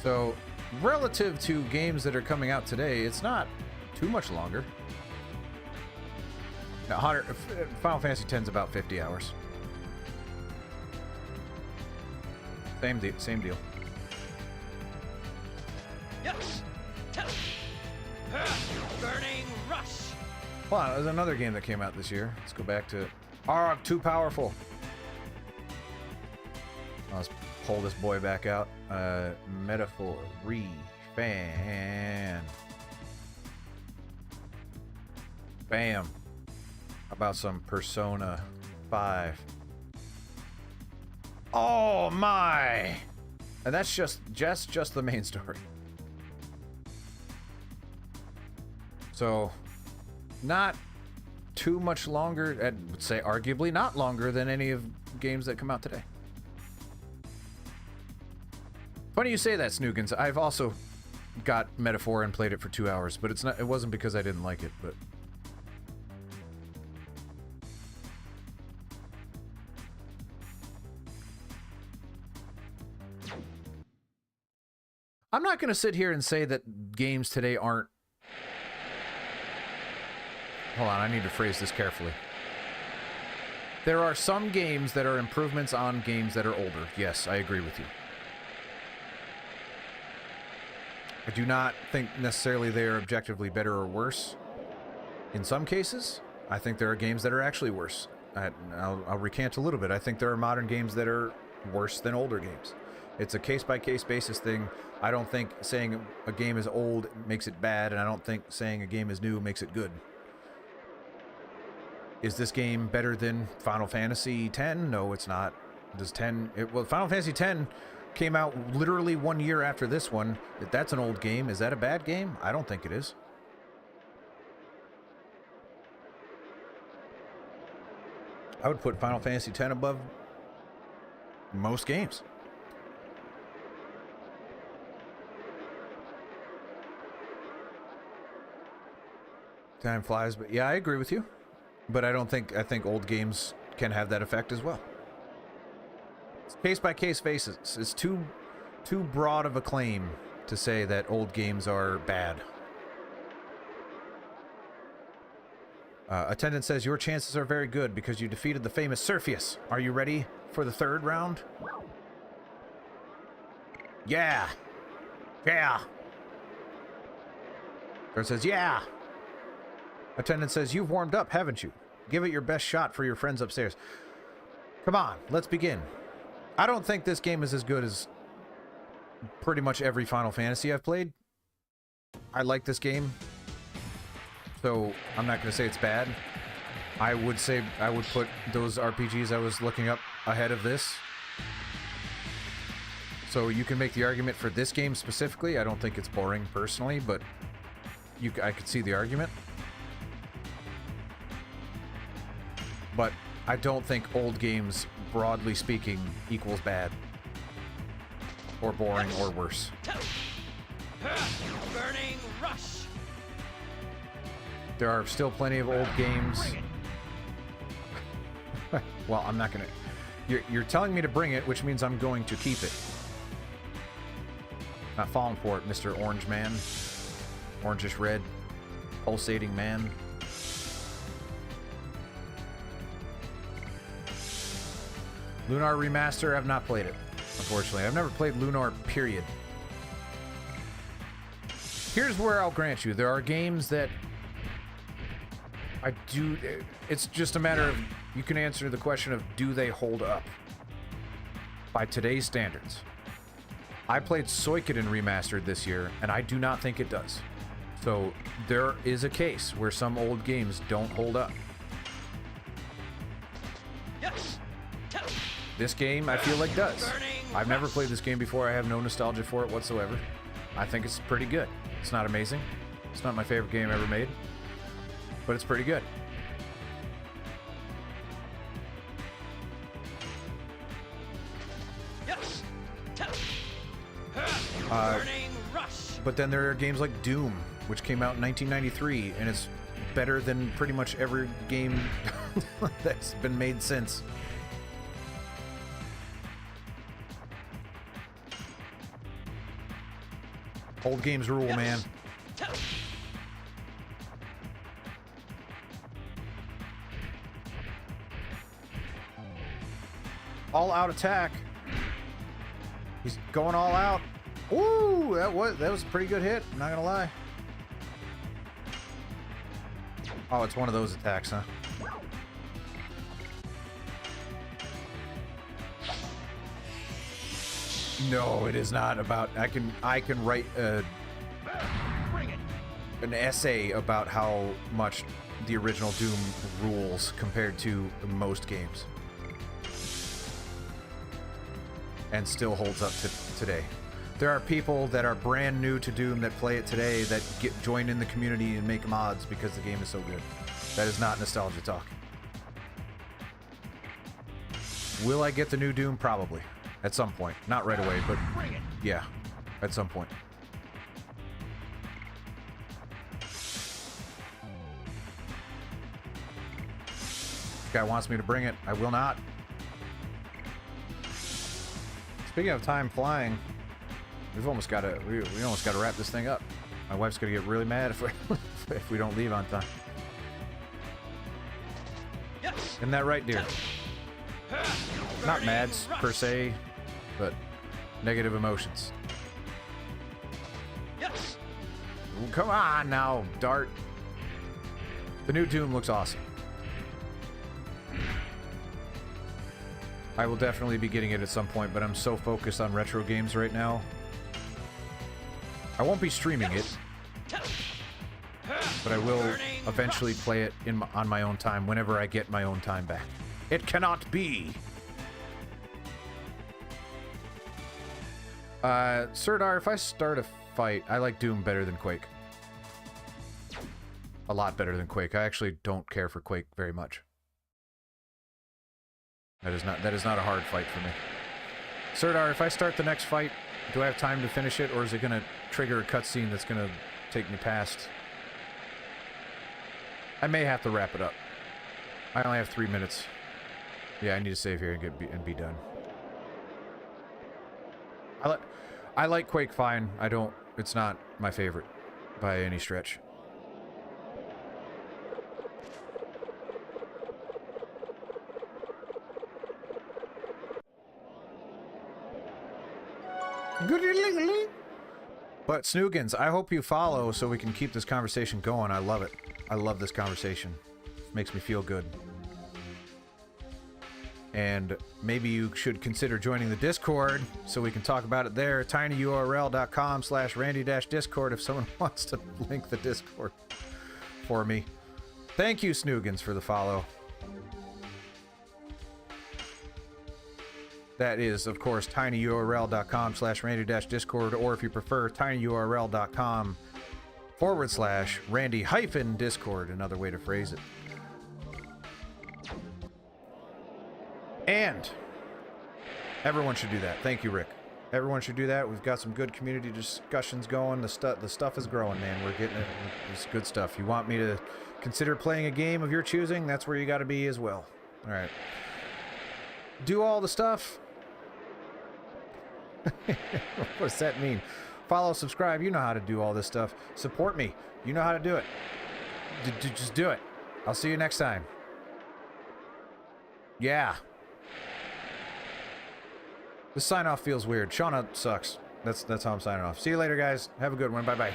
So, relative to games that are coming out today, it's not too much longer. Now, Final Fantasy X's about 50 hours. Same deal. Yes. Burning rush. Hold on, there's another game that came out this year. Let's go back to... Oh, too powerful. Let's pull this boy back out. Metaphor. Fan. Bam. How about some Persona 5? Oh my! And that's just the main story. So, not too much longer. I would say arguably not longer than any of games that come out today. Funny you say that, Snookins. I've also got Metaphor and played it for 2 hours, but it's not. It wasn't because I didn't like it, but. I'm not going to sit here and say that games today aren't... Hold on, I need to phrase this carefully. There are some games that are improvements on games that are older. Yes, I agree with you. I do not think necessarily they are objectively better or worse. In some cases, I think there are games that are actually worse. I'll recant a little bit. I think there are modern games that are worse than older games. It's a case-by-case basis thing. I don't think saying a game is old makes it bad, and I don't think saying a game is new makes it good. Is this game better than Final Fantasy X? No, it's not. Does 10... well, Final Fantasy X came out literally 1 year after this one. If that's an old game, is that a bad game? I don't think it is. I would put Final Fantasy X above most games. Time flies, but yeah, I agree with you. But I think old games can have that effect as well. It's case by case basis. It's too broad of a claim to say that old games are bad. Attendant says your chances are very good because you defeated the famous Surfius. Are you ready for the third round? Yeah. Yeah. Or says yeah. Attendant says, you've warmed up, haven't you? Give it your best shot for your friends upstairs. Come on, let's begin. I don't think this game is as good as pretty much every Final Fantasy I've played. I like this game, so I'm not going to say it's bad. I would say I would put those RPGs I was looking up ahead of this. So you can make the argument for this game specifically. I don't think it's boring personally, but I could see the argument. But I don't think old games, broadly speaking, equals bad. Or boring, or worse. Burning rush. There are still plenty of old games. Well, I'm not gonna... You're telling me to bring it, which means I'm going to keep it. Not falling for it, Mr. Orange Man. Orangish red. Pulsating man. Lunar Remaster, I've not played it, unfortunately. I've never played Lunar, period. Here's where I'll grant you. There are games that I do... It's just a matter of... You can answer the question of, do they hold up? By today's standards. I played Suikoden Remastered this year, and I do not think it does. So, there is a case where some old games don't hold up. Yes. This game, I feel like, does. I've never played this game before. I have no nostalgia for it whatsoever. I think it's pretty good. It's not amazing. It's not my favorite game ever made. But it's pretty good. Yes. Burning rush. But then there are games like Doom, which came out in 1993, and it's better than pretty much every game that's been made since. Old games rule, man. All out attack. He's going all out. Ooh, that was a pretty good hit. I'm not gonna lie. Oh, it's one of those attacks, huh? No, it is not about... I can write an essay about how much the original Doom rules compared to most games. and still holds up to today. There are people that are brand new to Doom that play it today that join in the community and make mods because the game is so good. That is not nostalgia talk. Will I get the new Doom? Probably. At some point. Not right away, but yeah, at some point. This guy wants me to bring it. I will not. Speaking of time flying, we almost got to wrap this thing up. My wife's gonna get really mad if we don't leave on time. Yes. Isn't that right, dear? Not mad per se, but negative emotions. Yes. Ooh, come on now, Dart. The new Doom looks awesome. I will definitely be getting it at some point, but I'm so focused on retro games right now. I won't be streaming it, but I will eventually play it on my own time whenever I get my own time back. It cannot be. Sirdar, if I start a fight, I like Doom better than Quake. A lot better than Quake. I actually don't care for Quake very much. That is not a hard fight for me. Sirdar, if I start the next fight, do I have time to finish it, or is it gonna trigger a cutscene that's gonna take me past? I may have to wrap it up. I only have 3 minutes. Yeah, I need to save here and be done. I like Quake fine. It's not my favorite by any stretch. But Snoogans, I hope you follow so we can keep this conversation going. I love it. I love this conversation. It makes me feel good. And maybe you should consider joining the Discord so we can talk about it there. tinyurl.com/randy-discord if someone wants to link the Discord for me. Thank you, Snoogans, for the follow. That is, of course, tinyurl.com/randy-discord, or if you prefer, tinyurl.com/randy-discord, another way to phrase it. And everyone should do that. Thank you, Rick. Everyone should do that. We've got some good community discussions going. The stuff is growing, man. We're getting it. It's good stuff. You want me to consider playing a game of your choosing? That's where you got to be as well. All right. Do all the stuff. What does that mean? Follow, subscribe. You know how to do all this stuff. Support me. You know how to do it. Just do it. I'll see you next time. Yeah. This sign off feels weird. Shauna sucks. That's how I'm signing off. See you later, guys. Have a good one. Bye-bye.